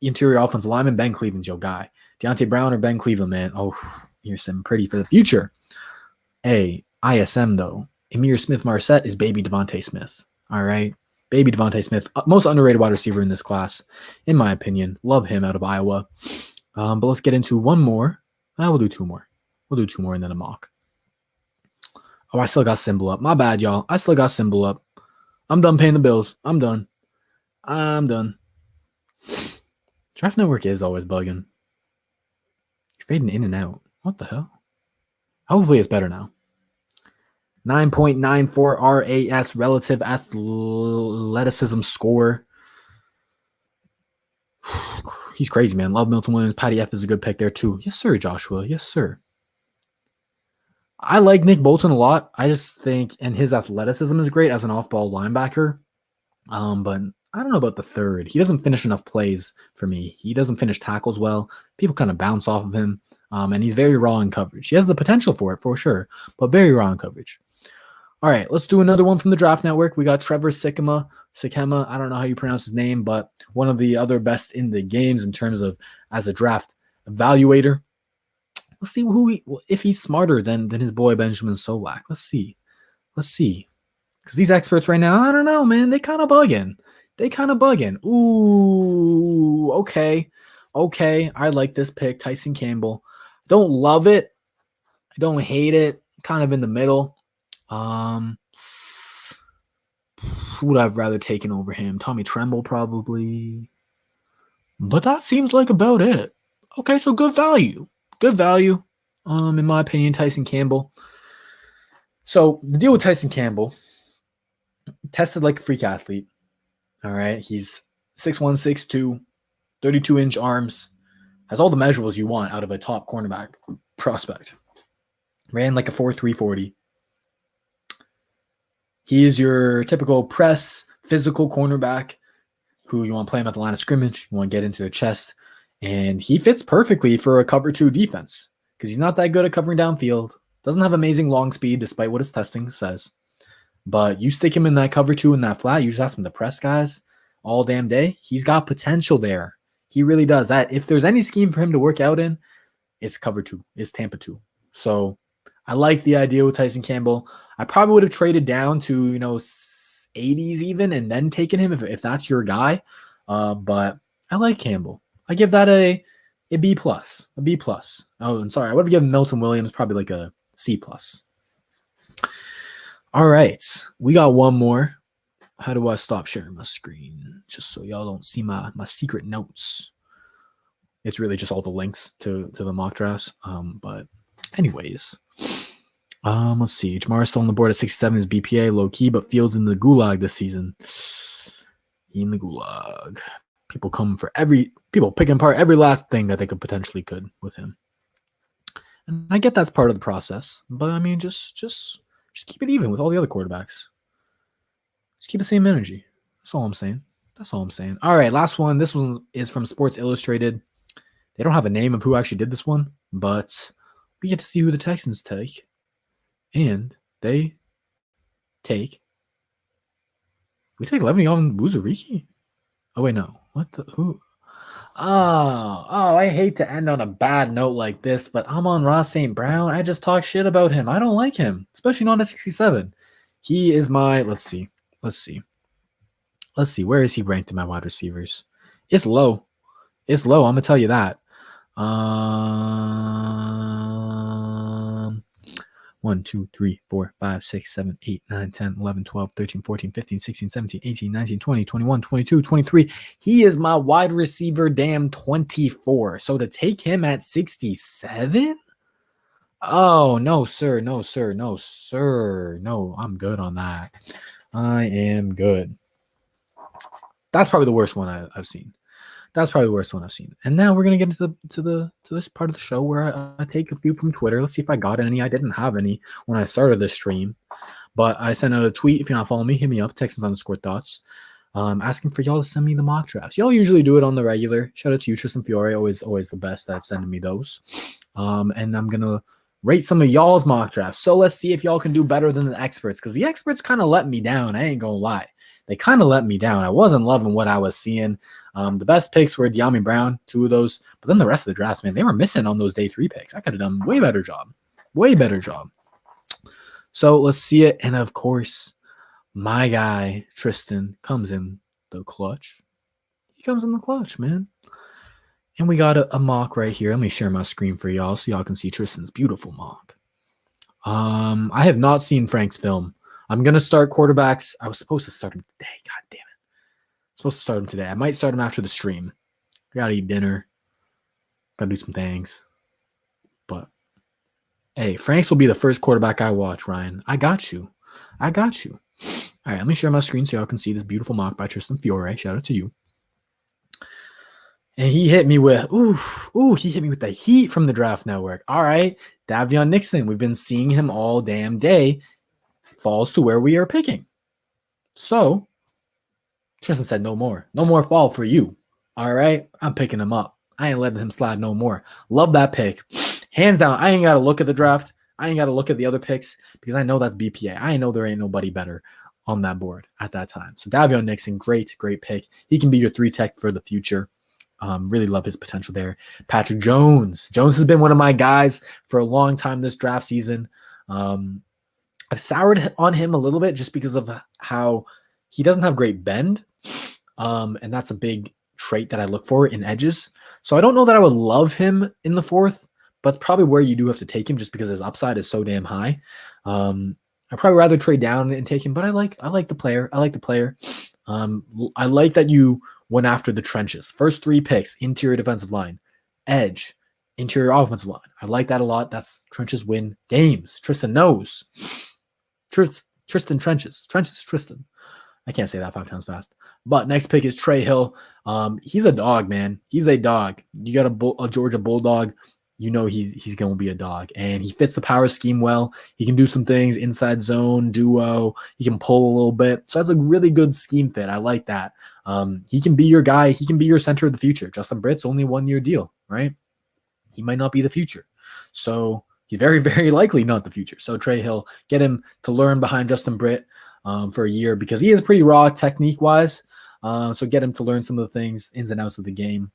interior offensive lineman. Ben Cleveland's your guy. Deontay Brown or Ben Cleveland, man. Oh, you're some pretty for the future. Hey, ISM, though. Amir Smith-Marset is baby Devontae Smith. All right? Baby Devontae Smith. Most underrated wide receiver in this class, in my opinion. Love him out of Iowa. But let's get into one more. We'll do two more. We'll do two more and then a mock. Oh, I still got Simbull up. My bad, y'all. I still got Simbull up. I'm done paying the bills. I'm done. Draft Network is always bugging. You're fading in and out. What the hell? Hopefully it's better now. 9.94 RAS relative athleticism score. He's crazy, man. Love Milton Williams. Patty F is a good pick there, too. Yes, sir, Joshua. Yes, sir. I like Nick Bolton a lot. I just think, and his athleticism is great as an off-ball linebacker. But I don't know about the third. He doesn't finish enough plays for me. He doesn't finish tackles well. People kind of bounce off of him. And he's very raw in coverage. He has the potential for it, for sure, but very raw in coverage. All right, let's do another one from the Draft Network. We got Trevor Sikema. I don't know how you pronounce his name, but one of the other best in the games in terms of as a draft evaluator. Let's see if he's smarter than his boy Benjamin Solak. Let's see. Because these experts right now, I don't know, man. They kind of bugging. Ooh, okay. I like this pick, Tyson Campbell. Don't love it. I don't hate it. Kind of in the middle. Who would I've rather taken over him? Tommy Tremble, probably. But that seems like about it. Okay, so good value. In my opinion, Tyson Campbell. So the deal with Tyson Campbell, tested like a freak athlete. All right. He's 6'1", 6'2", 32-inch arms. Has all the measurables you want out of a top cornerback prospect. Ran like a 4.3 40. He is your typical press, physical cornerback who you want to play him at the line of scrimmage. You want to get into the chest. And he fits perfectly for a cover 2 defense because he's not that good at covering downfield. Doesn't have amazing long speed despite what his testing says. But you stick him in that cover 2 in that flat, you just ask him to press guys all damn day. He's got potential there. He really does. That if there's any scheme for him to work out in, it's cover 2. It's Tampa 2. So I like the idea with Tyson Campbell. I probably would have traded down to 80s even and then taken him if that's your guy. But I like Campbell. I give that a B plus. A B plus. Oh, I'm sorry. I would have given Milton Williams probably like a C plus. All right. We got one more. How do I stop sharing my screen? Just so y'all don't see my secret notes. It's really just all the links to the mock drafts. But anyways. Let's see. Jamar still on the board at 67 is BPA, low key, but Fields in the gulag this season. In the gulag. People picking apart every last thing that they could with him. And I get that's part of the process, but I mean, just keep it even with all the other quarterbacks. Just keep the same energy. That's all I'm saying. All right, last one. This one is from Sports Illustrated. They don't have a name of who actually did this one, but we get to see who the Texans take. And they take... We take Le'Veon Buzariki? Oh, wait, no. What the... Who? Oh, I hate to end on a bad note like this, but I'm on Ross St. Brown. I just talk shit about him. I don't like him, especially not at 67. He is my... Let's see. Where is he ranked in my wide receivers? It's low. I'm going to tell you that. 1, 2, 3, 4, 5, 6, 7, 8, 9, 10, 11, 12, 13, 14, 15, 16, 17, 18, 19, 20, 21, 22, 23. He is my wide receiver damn 24. So to take him at 67? Oh, no, sir. No, I'm good on that. I am good. That's probably the worst one I've seen. That's probably the worst one I've seen. And now we're gonna get into this part of the show where I take a few from Twitter. Let's see if I got any. I didn't have any when I started this stream, but I sent out a tweet. If you're not following me, hit me up, Texans_Thoughts, asking for y'all to send me the mock drafts. Y'all usually do it on the regular. Shout out to you, Tristan Fiore, always the best at sending me those. And I'm gonna rate some of y'all's mock drafts. So let's see if y'all can do better than the experts, because the experts kind of let me down. I ain't gonna lie. They kind of let me down. I wasn't loving what I was seeing. The best picks were De'Ami Brown, 2 of those. But then the rest of the drafts, man, they were missing on those day 3 picks. I could have done way better job. Way better job. So let's see it. And of course, my guy, Tristan, comes in the clutch. He comes in the clutch, man. And we got a mock right here. Let me share my screen for y'all so y'all can see Tristan's beautiful mock. I have not seen Frank's film. I'm going to start quarterbacks. I was supposed to start him today. God damn it. I'm supposed to start him today. I might start him after the stream. I got to eat dinner. Got to do some things. But, hey, Frank's will be the first quarterback I watch, Ryan. I got you. I got you. All right, let me share my screen so y'all can see this beautiful mock by Tristan Fiore. Shout out to you. And he hit me with, he hit me with the heat from the Draft Network. All right, Davion Nixon. We've been seeing him all damn day. Falls to where we are picking. So, Tristan said no more. No more fall for you. All right, I'm picking him up. I ain't letting him slide no more. Love that pick. Hands down, I ain't got to look at the draft. I ain't got to look at the other picks because I know that's BPA. I know there ain't nobody better on that board at that time. So, Davion Nixon, great pick. He can be your 3 tech for the future. Really love his potential there. Patrick Jones. Jones has been one of my guys for a long time this draft season. I've soured on him a little bit just because of how he doesn't have great bend. And that's a big trait that I look for in edges. So I don't know that I would love him in the 4th, but probably where you do have to take him just because his upside is so damn high. I'd probably rather trade down and take him, but I like the player. I like the player. I like that you went after the trenches. First 3 picks, interior defensive line, edge, interior offensive line. I like that a lot. That's trenches win games. Tristan knows. Tristan trenches. Tristan. I can't say that 5 times fast. But next pick is Trey Hill. He's a dog, man. He's a dog. You got a Georgia Bulldog. You know he's going to be a dog. And he fits the power scheme well. He can do some things, inside zone, duo. He can pull a little bit. So that's a really good scheme fit. I like that. He can be your guy. He can be your center of the future. Justin Britt's only 1-year deal, right? He might not be the future. So he's very, very likely not the future. So Trey Hill, get him to learn behind Justin Britt for a year because he is pretty raw technique-wise. So get him to learn some of the things, ins and outs of the game.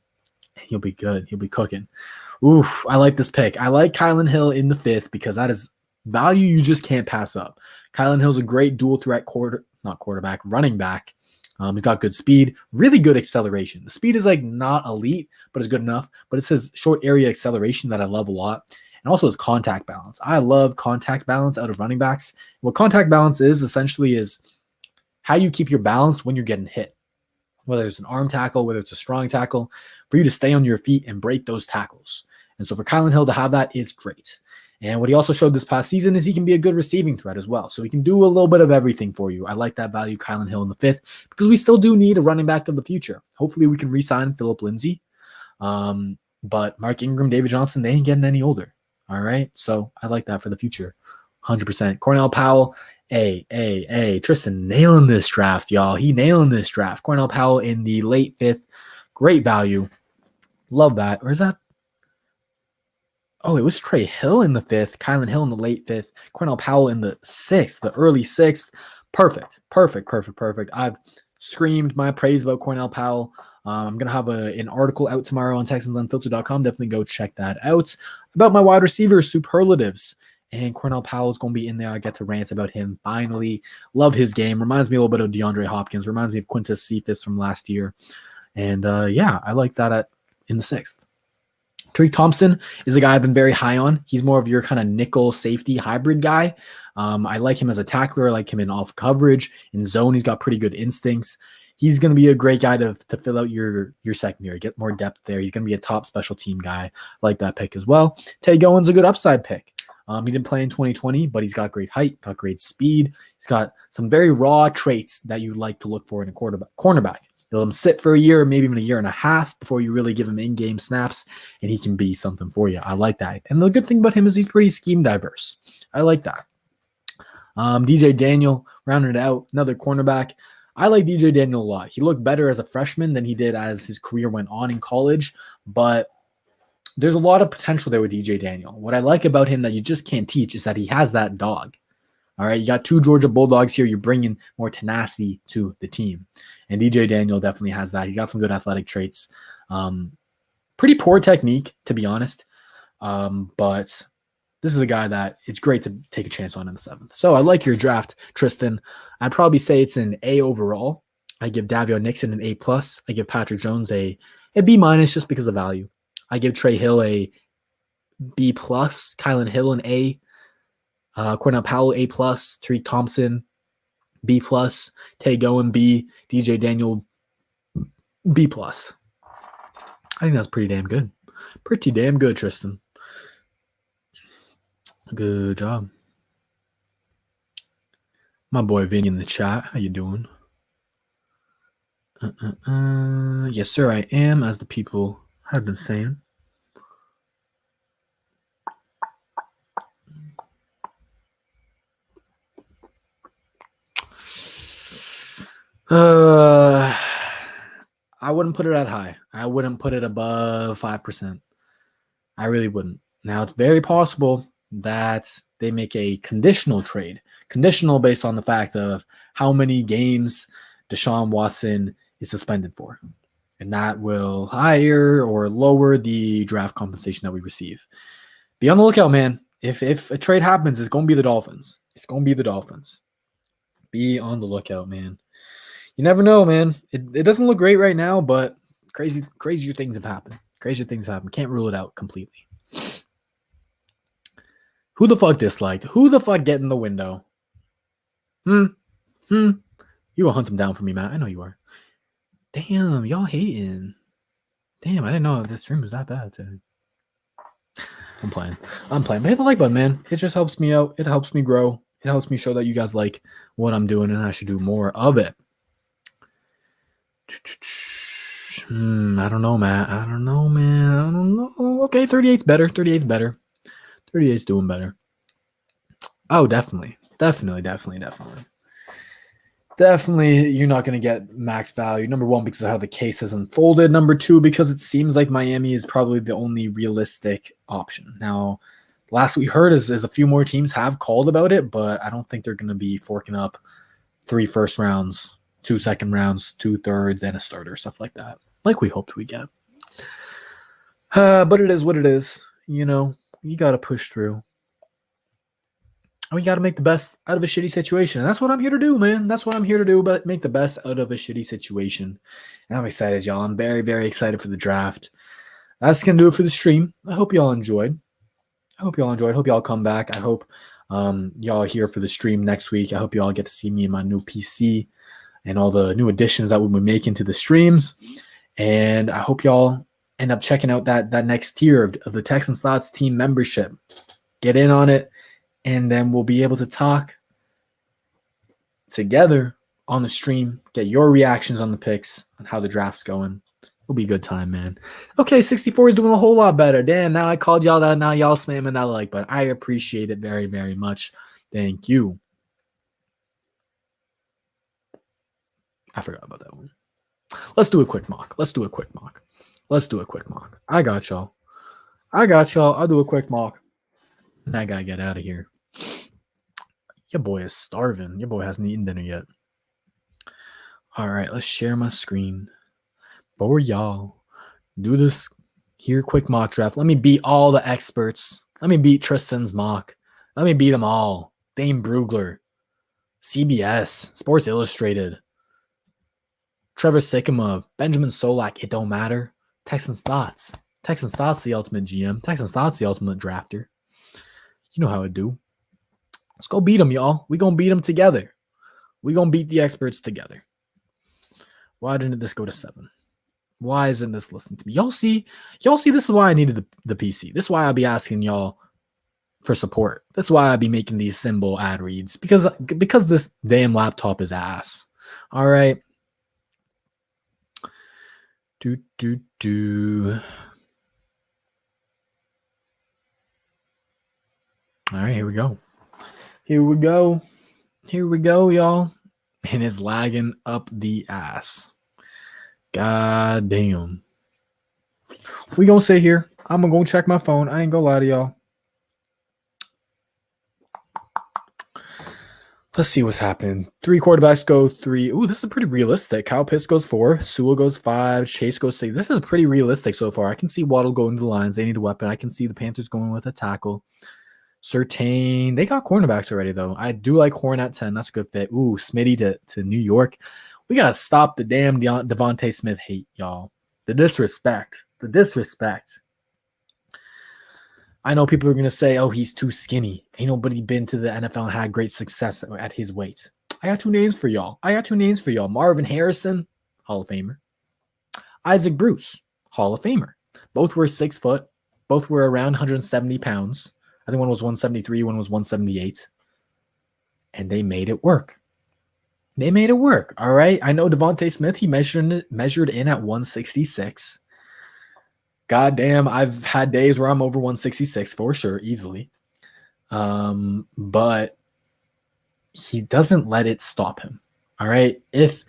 He'll be good. He'll be cooking. Oof, I like this pick. I like Kylan Hill in the 5th because that is value you just can't pass up. Kylan Hill's a great dual threat running back. He's got good speed, really good acceleration. The speed is like not elite, but it's good enough. But it's his short area acceleration that I love a lot. And also his contact balance. I love contact balance out of running backs. What contact balance is essentially is how you keep your balance when you're getting hit. Whether it's an arm tackle, whether it's a strong tackle, for you to stay on your feet and break those tackles. And so for Kylan Hill to have that is great. And what he also showed this past season is he can be a good receiving threat as well. So he can do a little bit of everything for you. I like that value, Kylan Hill in the 5th, because we still do need a running back of the future. Hopefully we can re-sign Phillip Lindsay. But Mark Ingram, David Johnson, they ain't getting any older. All right. So I like that for the future. 100%. Cornell Powell. Tristan nailing this draft, y'all. He nailing this draft. Cornell Powell in the late 5th. Great value. Love that. Or is that? Oh, it was Trey Hill in the 5th. Kylan Hill in the late 5th. Cornell Powell in the 6th, the early 6th. Perfect. I've screamed my praise about Cornell Powell. I'm going to have an article out tomorrow on TexansUnfiltered.com. Definitely go check that out. About my wide receiver superlatives. And Cornell Powell is going to be in there. I get to rant about him finally. Love his game. Reminds me a little bit of DeAndre Hopkins. Reminds me of Quintus Cephas from last year. And I like that in the 6th. Tariq Thompson is a guy I've been very high on. He's more of your kind of nickel safety hybrid guy. I like him as a tackler. I like him in off coverage. In zone, he's got pretty good instincts. He's going to be a great guy to fill out your secondary, get more depth there. He's going to be a top special team guy. I like that pick as well. Tay Gowan's a good upside pick. He didn't play in 2020, but he's got great height, got great speed. He's got some very raw traits that you like to look for in a cornerback. You let him sit for a year, maybe even a year and a half before you really give him in-game snaps, and he can be something for you. I like that. And the good thing about him is he's pretty scheme diverse. I like that. DJ Daniel, rounding it out, another cornerback. I like DJ Daniel a lot. He looked better as a freshman than he did as his career went on in college, but there's a lot of potential there with DJ Daniel. What I like about him that you just can't teach is that he has that dog. All right, you got 2 Georgia Bulldogs here. You're bringing more tenacity to the team. And DJ Daniel definitely has that. He got some good athletic traits. Pretty poor technique, to be honest. But this is a guy that it's great to take a chance on in the 7th. So I like your draft, Tristan. I'd probably say it's an A overall. I give Davion Nixon an A+. I give Patrick Jones a B- just because of value. I give Trey Hill a B+, Kylan Hill an A, Cornell Powell A+, Tariq Thompson B+, Tay Gowan B, DJ Daniel B+. I think that's pretty damn good. Pretty damn good, Tristan. Good job. My boy Vinny in the chat. How you doing? Yes, sir, I am, as the people have been saying. I wouldn't put it that high. I wouldn't put it above 5%. I really wouldn't. Now, it's very possible that they make a conditional trade. Conditional based on the fact of how many games Deshaun Watson is suspended for. And that will higher or lower the draft compensation that we receive. Be on the lookout, man. If a trade happens, it's going to be the Dolphins. It's going to be the Dolphins. Be on the lookout, man. You never know, man. It doesn't look great right now, but crazier things have happened. Crazier things have happened. Can't rule it out completely. Who the fuck disliked? Who the fuck get in the window? You gonna hunt him down for me, Matt. I know you are. Damn, y'all hating. Damn, I didn't know this stream was that bad today. I'm playing. But hit the like button, man. It just helps me out. It helps me grow. It helps me show that you guys like what I'm doing and I should do more of it. I don't know, Matt. I don't know, man. I don't know. Okay, 38's better. 38's better. 38's doing better. Oh, definitely. Definitely, you're not going to get max value. Number 1, because of how the case has unfolded. Number 2, because it seems like Miami is probably the only realistic option. Now, last we heard is a few more teams have called about it, but I don't think they're going to be forking up 3 first rounds, 2 second rounds, 2 thirds, and a starter, stuff like that. Like we hoped we get. But it is what it is. You know, you got to push through. We got to make the best out of a shitty situation. And that's what I'm here to do, man. That's what I'm here to do, but make the best out of a shitty situation. And I'm excited, y'all. I'm very, very excited for the draft. That's going to do it for the stream. I hope y'all enjoyed. I hope y'all come back. I hope y'all are here for the stream next week. I hope y'all get to see me in my new PC and all the new additions that we'll be making to the streams. And I hope y'all end up checking out that next tier of the Texans Thoughts team membership. Get in on it. And then we'll be able to talk together on the stream, get your reactions on the picks, on how the draft's going. It'll be a good time, man. Okay, 64 is doing a whole lot better. Damn, now I called y'all that. Now y'all spamming that like, but I appreciate it very, very much. Thank you. I forgot about that one. Let's do a quick mock. I got y'all. I'll do a quick mock. I gotta get out of here. Your boy is starving. Your boy hasn't eaten dinner yet. All right, let's share my screen for y'all. Do this here quick mock draft. Let me beat all the experts. Let me beat Tristan's mock. Let me beat them all. Dane Brugler, CBS, Sports Illustrated, Trevor Sycamore, Benjamin Solak. It don't matter. Texans Thoughts. Texans Thoughts, the ultimate GM. Texans Thoughts, the ultimate drafter. You know how it do. Let's go beat them, y'all. We gonna beat them together. We gonna beat the experts together. Why didn't this go to 7? Why isn't this listening to me? Y'all see, this is why I needed the PC. This is why I'll be asking y'all for support. That's why I'll be making these Simbull ad reads. Because this damn laptop is ass. All right. All right, here we go. Here we go. Here we go, y'all. And it's lagging up the ass. God damn. We gonna sit here. I'm gonna go check my phone. I ain't gonna lie to y'all. Let's see what's happening. 3 quarterbacks go 3. Ooh, this is pretty realistic. Kyle Pitts goes 4. Sewell goes 5. Chase goes 6. This is pretty realistic so far. I can see Waddle going to the Lions. They need a weapon. I can see the Panthers going with a tackle. Surtain. They got cornerbacks already, though. I do like Horn at 10. That's a good fit. Ooh, Smitty to New York. We got to stop the damn Devontae Smith hate, y'all. The disrespect. The disrespect. I know people are going to say, oh, he's too skinny. Ain't nobody been to the NFL and had great success at his weight. I got 2 names for y'all. Marvin Harrison, Hall of Famer. Isaac Bruce, Hall of Famer. Both were 6 foot. Both were around 170 pounds. I think one was 173, one was 178. And they made it work. All right. I know Devontae Smith, he measured in at 166. Goddamn, I've had days where I'm over 166 for sure, easily. But he doesn't let it stop him. All right. If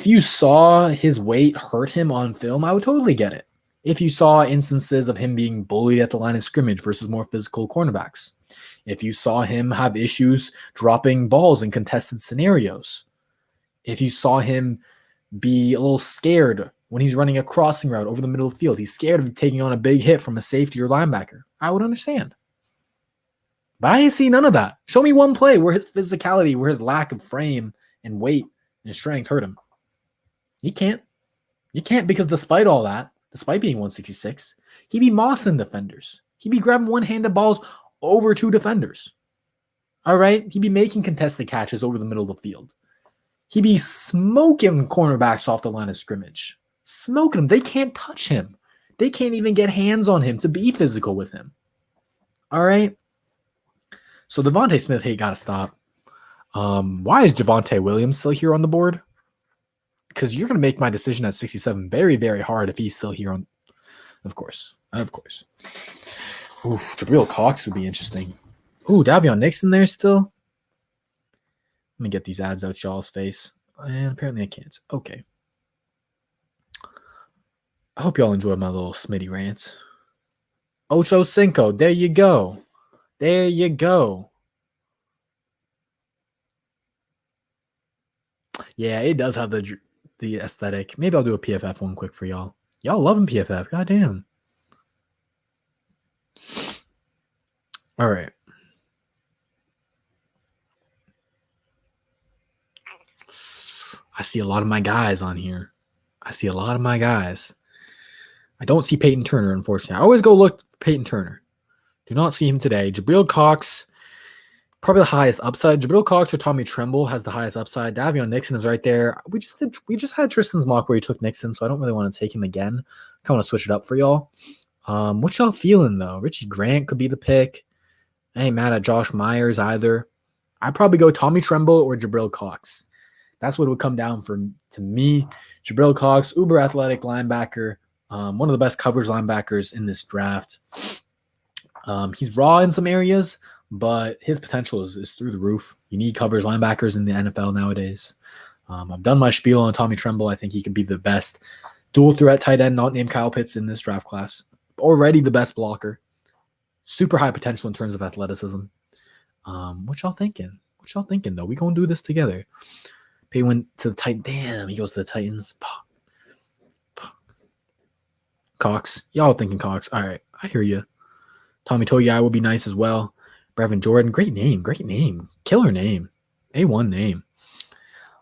you saw his weight hurt him on film, I would totally get it. If you saw instances of him being bullied at the line of scrimmage versus more physical cornerbacks. If you saw him have issues dropping balls in contested scenarios. If you saw him be a little scared when he's running a crossing route over the middle of the field. He's scared of taking on a big hit from a safety or linebacker. I would understand. But I ain't see none of that. Show me one play where his physicality, where his lack of frame and weight and strength hurt him. You can't. You can't, because despite all that, despite being 166, he be mossing defenders. He be grabbing one-handed balls over 2 defenders. All right? He be making contested catches over the middle of the field. He be smoking cornerbacks off the line of scrimmage. Smoking them. They can't touch him. They can't even get hands on him to be physical with him. All right? So Devontae Smith, hey, got to stop. Why is Javonte Williams still here on the board? Because you're going to make my decision at 67 very, very hard if he's still here on. Of course. Ooh, Jabril Cox would be interesting. Ooh, Davion Nixon there still? Let me get these ads out y'all's face. And apparently I can't. Okay. I hope y'all enjoyed my little Smitty rants. Ocho Cinco. There you go. Yeah, it does have the aesthetic. Maybe I'll do a PFF one quick for y'all. Y'all loving PFF. Goddamn. All right. I see a lot of my guys on here. I don't see Peyton Turner, unfortunately. I always go look for Peyton Turner. Do not see him today. Jabril Cox, probably the highest upside. Jabril Cox or Tommy Tremble has the highest upside. Davion Nixon is right there. We just had Tristan's mock where he took Nixon, so I don't really want to take him again. I kind of want to switch it up for y'all. What y'all feeling, though? Richie Grant could be the pick. I ain't mad at Josh Myers either. I'd probably go Tommy Tremble or Jabril Cox. That's what it would come down to me. Jabril Cox, uber athletic linebacker, one of the best coverage linebackers in this draft. He's raw in some areas, but his potential is through the roof. You need coverage linebackers in the NFL nowadays. I've done my spiel on Tommy Tremble. I think he could be the best dual threat tight end, not named Kyle Pitts, in this draft class. Already the best blocker. Super high potential in terms of athleticism. What y'all thinking? Though? We gonna do this together. He went to the Titans. Damn, he goes to the Titans. Fuck. Cox. Y'all thinking Cox. All right, I hear you. Tommy Togiai would be nice as well. Brevin Jordan. Great name. Killer name. A1 name.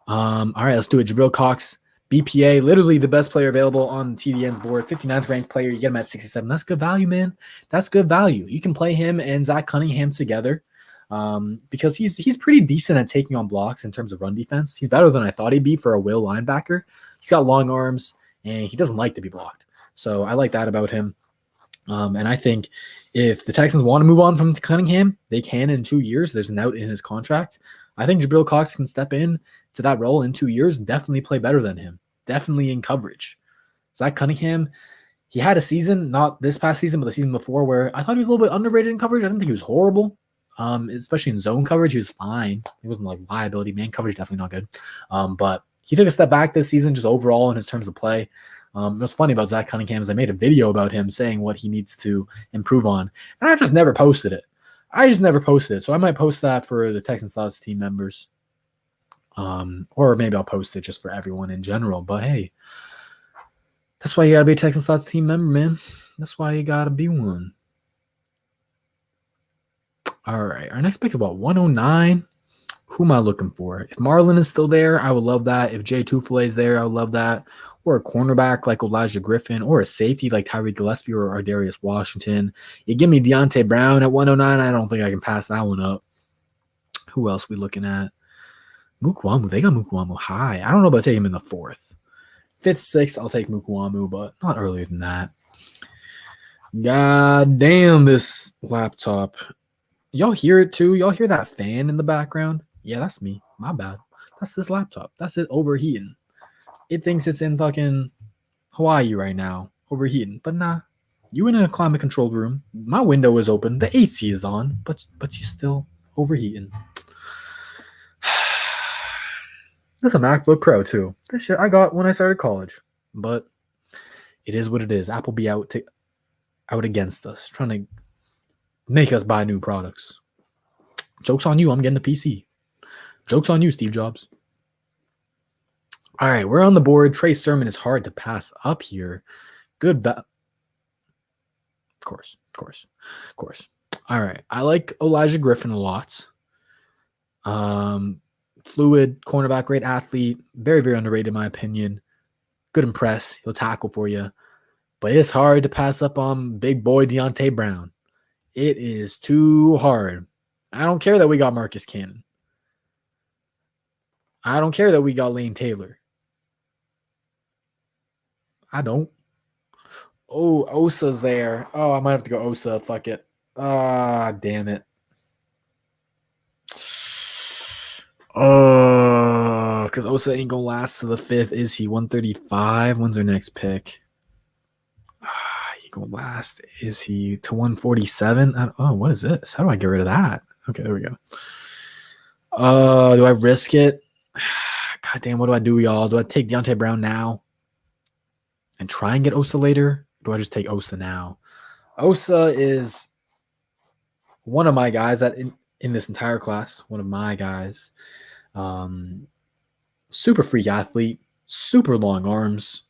All right, let's do it. Jabril Cox. BPA, literally the best player available on TDN's board. 59th ranked player. You get him at 67. That's good value, man. That's good value. You can play him and Zach Cunningham together. Because he's pretty decent at taking on blocks in terms of run defense. He's better than I thought he'd be for a will linebacker. He's got long arms, and he doesn't like to be blocked. So I like that about him. And I think if the Texans want to move on from Cunningham, they can in 2 years. There's an out in his contract. I think Jabril Cox can step in to that role in 2 years and definitely play better than him. definitely in coverage. Zach Cunningham, he had a season, not this past season, but the season before, where I thought he was a little bit underrated in coverage. I didn't think he was horrible. Especially in zone coverage, he was fine. He wasn't like liability. Man coverage, definitely not good. But he took a step back this season, just overall in his terms of play. What's funny about Zach Cunningham is I made a video about him saying what he needs to improve on, and I just never posted it. So I might post that for the Texans Thoughts team members. Or maybe I'll post it just for everyone in general. But hey, that's why you gotta be a Texans Thoughts team member, man. That's why you gotta be one. All right, our next pick is about 109. Who am I looking for? If Marlon is still there, I would love that. If Jay Tufele is there, I would love that. Or a cornerback like Elijah Griffin, or a safety like Tyreek Gillespie or Darius Washington. You give me Deontay Brown at 109, I don't think I can pass that one up. Who else we looking at? Mukwamu. They got Mukwamu high. I don't know about taking him in the 4th. 5th, 6th, I'll take Mukwamu, but not earlier than that. God damn, this laptop. Y'all hear it too? Y'all hear that fan in the background? Yeah, that's me. My bad. That's this laptop. That's it overheating. It thinks it's in fucking Hawaii right now, overheating. But nah, you in a climate controlled room. My window is open. The AC is on, but you still overheating. That's a MacBook Pro too. This shit I got when I started college. But it is what it is. Apple be out against us, trying to make us buy new products. Joke's on you. I'm getting a PC. Joke's on you, Steve Jobs. All right, we're on the board. Trey Sermon is hard to pass up here. Good. Of course. All right. I like Elijah Griffin a lot. Fluid, cornerback, great athlete. Very, very underrated in my opinion. Good impress. He'll tackle for you. But it's hard to pass up on big boy Deontay Brown. It is too hard. I don't care that we got Marcus Cannon. I don't care that we got Lane Taylor. I don't. Oh, Osa's there. Oh, I might have to go Osa. Fuck it. Damn it. Oh, because Osa ain't going to last to the 5th. Is he 135? When's our next pick? He going to last. Is he to 147? Oh, what is this? How do I get rid of that? Okay, there we go. Do I risk it? God damn, what do I do, y'all? Do I take Deontay Brown now and try and get Osa later? Or do I just take Osa now? Osa is one of my guys that in this entire class. One of my guys. Super freak athlete. Super long arms.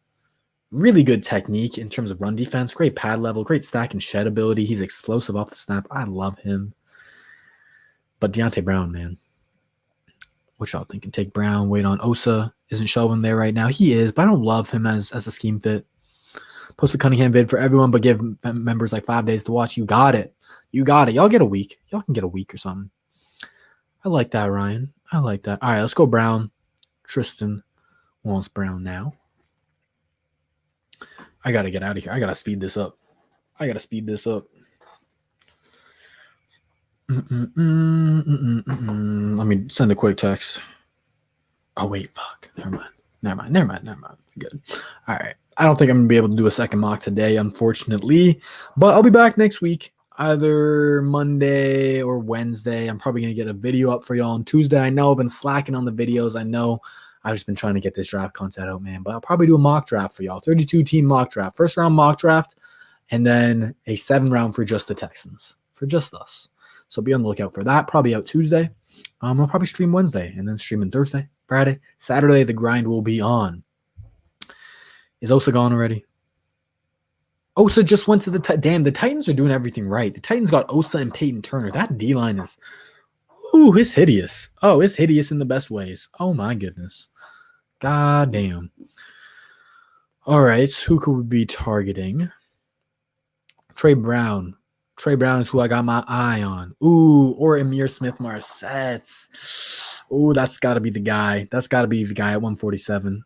Really good technique in terms of run defense. Great pad level. Great stack and shed ability. He's explosive off the snap. I love him. But Deontay Brown, man. What y'all thinking? Take Brown, wait on Osa. Isn't Shelvin there right now? He is, but I don't love him as a scheme fit. Post the Cunningham vid for everyone, but give members like 5 days to watch. You got it. Y'all get a week. Y'all can get a week or something. I like that, Ryan. I like that. All right, let's go Brown. Tristan wants Brown now. I got to get out of here. I got to speed this up. Let me send a quick text. Oh, wait, fuck. Never mind. Good. All right. I don't think I'm going to be able to do a second mock today, unfortunately. But I'll be back next week, either Monday or Wednesday. I'm probably going to get a video up for y'all on Tuesday. I know I've been slacking on the videos. I know I've just been trying to get this draft content out, man. But I'll probably do a mock draft for y'all. 32-team mock draft. First round mock draft, and then a 7-round for just the Texans. For just us. So be on the lookout for that. Probably out Tuesday. I'll probably stream Wednesday and then streaming Thursday, Friday, Saturday. The grind will be on. Is Osa gone already? Osa just went to the damn. The Titans are doing everything right. The Titans got Osa and Peyton Turner. That D line is, it's hideous. Oh, it's hideous in the best ways. Oh my goodness. God damn. All right, who could we be targeting? Trey Brown. Trey Brown is who I got my eye on. Ooh, or Amir Smith-Marsette's. Ooh, that's got to be the guy. That's got to be the guy at 147.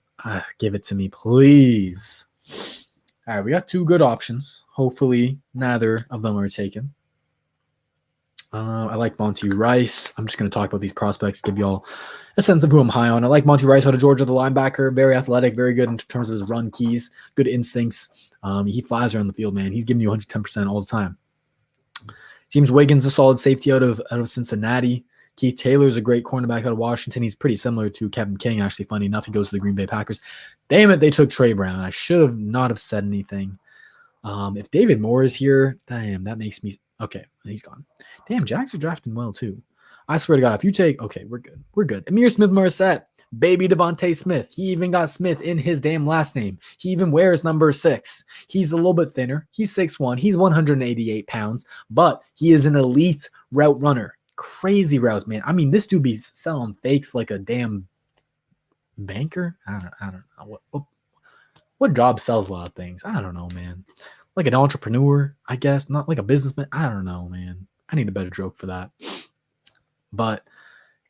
Give it to me, please. All right, we got 2 good options. Hopefully, neither of them are taken. I like Monty Rice. I'm just going to talk about these prospects, give y'all a sense of who I'm high on. I like Monty Rice out of Georgia, the linebacker. Very athletic, very good in terms of his run keys, good instincts. He flies around the field, man. He's giving you 110% all the time. James Wiggins, a solid safety out of Cincinnati. Keith Taylor's a great cornerback out of Washington. He's pretty similar to Kevin King, actually. Funny enough, he goes to the Green Bay Packers. Damn it, they took Trey Brown. I should have not have said anything. If David Moore is here, damn, that makes me okay. He's gone. Damn, Jags are drafting well too. I swear to God, if you take okay, we're good. We're good. Amir Smith-Marset, baby Devontae Smith. He even got Smith in his damn last name. He even wears number 6. He's a little bit thinner. He's 6'1". He's 188 pounds, but he is an elite route runner. Crazy routes, man. I mean, this dude be selling fakes like a damn banker. I don't know what job sells a lot of things. I don't know, man. Like an entrepreneur, I guess. Not like a businessman. I don't know, man. I need a better joke for that. But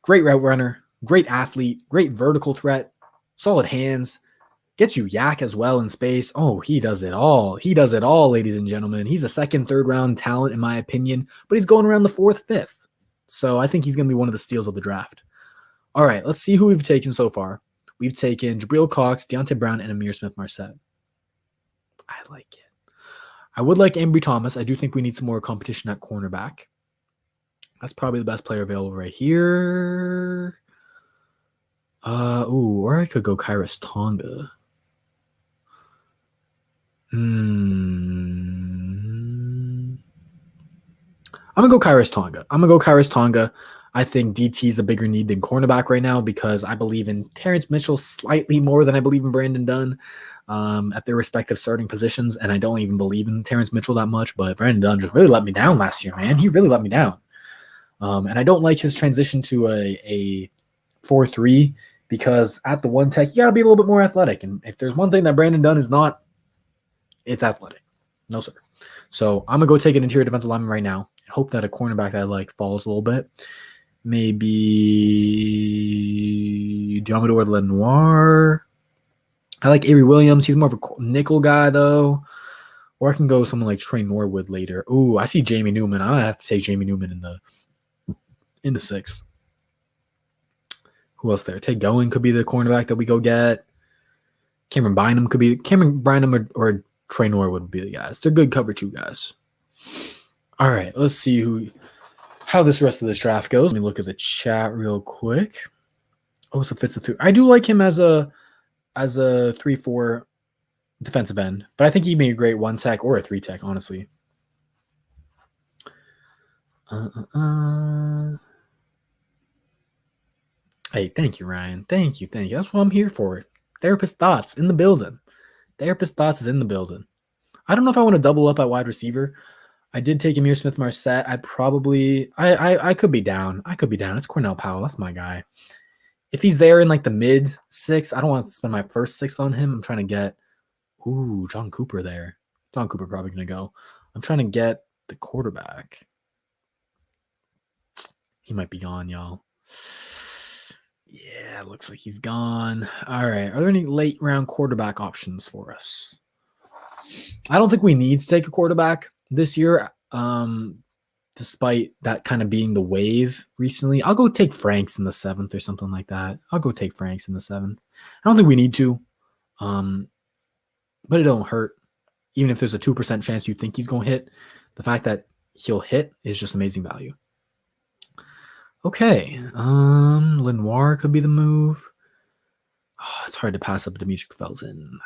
great route runner, great athlete, great vertical threat, solid hands, gets you yak as well in space. Oh, he does it all. He does it all, ladies and gentlemen. He's a second, third round talent, in my opinion, but he's going around the 4th, 5th. So I think he's going to be one of the steals of the draft. All right, let's see who we've taken so far. We've taken Jabril Cox, Deontay Brown, and Amir Smith-Marset. I like it. I would like Ambry Thomas. I do think we need some more competition at cornerback. That's probably the best player available right here. Or I could go Kairos Tonga. I'm going to go Kairos Tonga. I think DT is a bigger need than cornerback right now because I believe in Terrence Mitchell slightly more than I believe in Brandon Dunn at their respective starting positions. And I don't even believe in Terrence Mitchell that much, but Brandon Dunn just really let me down last year, man. He really let me down. And I don't like his transition to a 4-3 because at the one tech, you got to be a little bit more athletic. And if there's one thing that Brandon Dunn is not, it's athletic. No, sir. So I'm going to go take an interior defensive lineman right now and hope that a cornerback that I like falls a little bit. Maybe Diamador Lenoir. I like Avery Williams. He's more of a nickel guy, though. Or I can go with someone like Trey Norwood later. Ooh, I see Jamie Newman. I'm going to have to take Jamie Newman in the 6th. Who else there? Tay Gowan could be the cornerback that we go get. Cameron Bynum or Trey Norwood would be the guys. They're good cover 2 guys. All right, let's see how this rest of this draft goes. Let me look at the chat real quick. Oh, so Fitz a 3. I do like him as a 3-4 defensive end, but I think he'd be a great 1 tech or a 3 tech, honestly. Hey, thank you, Ryan. Thank you. That's what I'm here for. Therapist Thoughts in the building. Therapist Thoughts is in the building. I don't know if I want to double up at wide receiver. I did take Amir Smith-Marset. I could be down. It's Cornell Powell. That's my guy. If he's there in like the mid 6, I don't want to spend my first 6 on him. I'm trying to get, John Cooper there. John Cooper probably going to go. I'm trying to get the quarterback. He might be gone, y'all. Yeah, looks like he's gone. All right. Are there any late round quarterback options for us? I don't think we need to take a quarterback this year, despite that kind of being the wave recently. I'll go take Franks in the 7th or something like that. I don't think we need to, but it don't hurt. Even if there's a 2% chance you think he's going to hit, the fact that he'll hit is just amazing value. Okay, Lenoir could be the move. Oh, it's hard to pass up Demetric Felton.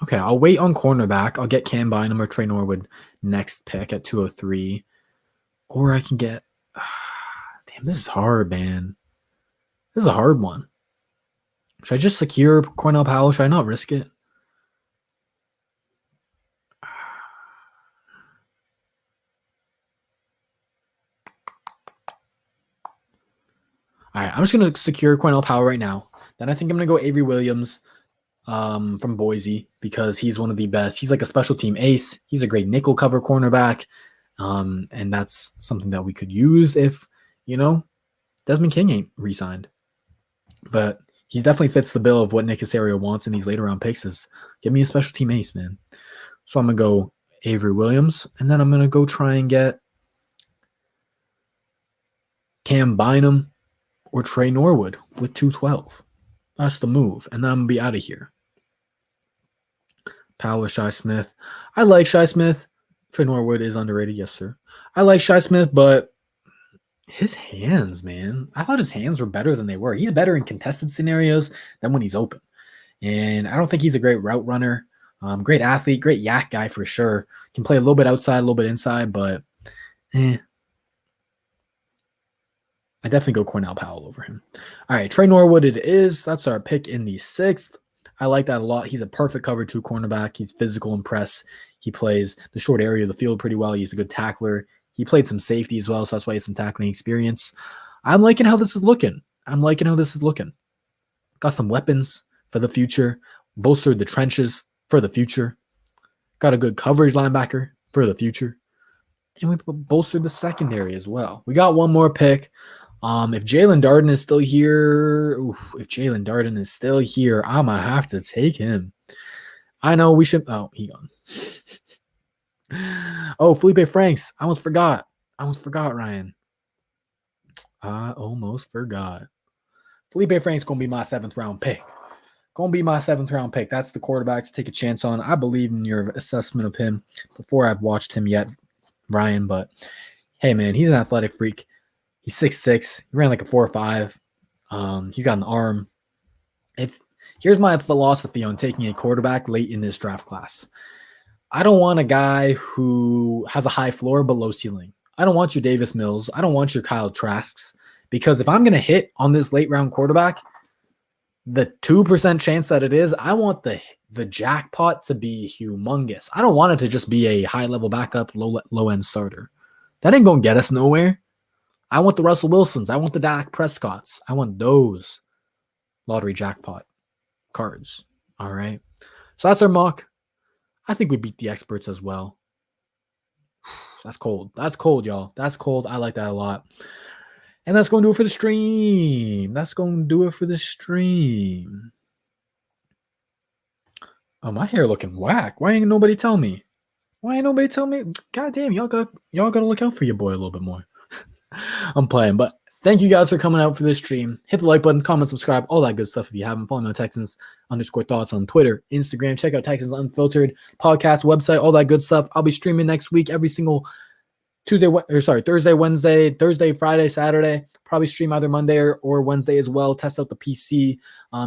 Okay, I'll wait on cornerback. I'll get Cam Bynum or Trey Norwood next pick at 203. Or I can get... damn, this is hard, man. This is a hard one. Should I just secure Cornell Powell? Should I not risk it? All right, I'm just going to secure Cornell Powell right now. Then I think I'm going to go Avery Williams from Boise because he's one of the best. He's like a special team ace. He's a great nickel cover cornerback. And that's something that we could use if, Desmond King ain't re-signed. But He definitely fits the bill of what Nick Casario wants in these later round picks is give me a special team ace, man. So I'm going to go Avery Williams, and then I'm going to go try and get Cam Bynum or Trey Norwood with 212. That's the move. And then I'm going to be out of here. Powell or Shi Smith. I like Shi Smith. Trey Norwood is underrated, yes, sir. I like Shi Smith, but his hands, man. I thought his hands were better than they were. He's better in contested scenarios than when he's open. And I don't think he's a great route runner. Great athlete, great yak guy for sure. Can play a little bit outside, a little bit inside, but I definitely go Cornell Powell over him. All right, Trey Norwood it is. That's our pick in the 6th. I like that a lot. He's a perfect cover 2 cornerback. He's physical and press. He plays the short area of the field pretty well. He's a good tackler. He played some safety as well, so that's why he has some tackling experience. I'm liking how this is looking. Got some weapons for the future. Bolstered the trenches for the future. Got a good coverage linebacker for the future. And we bolstered the secondary as well. We got one more pick. If Jalen Darden is still here, I'm going to have to take him. I know we should. Oh, he gone. Oh, Felipe Franks. I almost forgot, Ryan. I almost forgot. Felipe Franks going to be my 7th round pick. That's the quarterback to take a chance on. I believe in your assessment of him before I've watched him yet, Ryan. But, hey, man, he's an athletic freak. He's 6'6". He ran like a 4.5. He's got an arm. Here's my philosophy on taking a quarterback late in this draft class. I don't want a guy who has a high floor but low ceiling. I don't want your Davis Mills. I don't want your Kyle Trasks. Because if I'm going to hit on this late round quarterback, the 2% chance that it is, I want the jackpot to be humongous. I don't want it to just be a high-level backup, low-end starter. That ain't going to get us nowhere. I want the Russell Wilsons. I want the Dak Prescotts. I want those lottery jackpot cards. All right. So that's our mock. I think we beat the experts as well. That's cold. That's cold, y'all. That's cold. I like that a lot. And that's going to do it for the stream. Oh, my hair looking whack. Why ain't nobody tell me? God damn, y'all got to look out for your boy a little bit more. I'm playing, but thank you guys for coming out for this stream. Hit the like button, comment, subscribe, all that good stuff if you haven't. Follow me on Texans_thoughts on Twitter, Instagram. Check out Texans Unfiltered podcast website, all that good stuff. I'll be streaming next week every single Thursday, Wednesday, Thursday, Friday, Saturday. Probably stream either Monday or Wednesday as well. Test out the PC.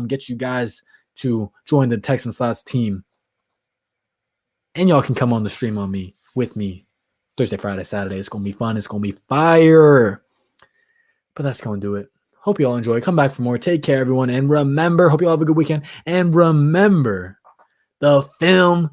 Get you guys to join the TexansThoughts team. And y'all can come on the stream with me Thursday, Friday, Saturday. It's going to be fun. It's going to be fire. But that's going to do it. Hope you all enjoy. Come back for more. Take care, everyone. And remember, hope you all have a good weekend. And remember, the film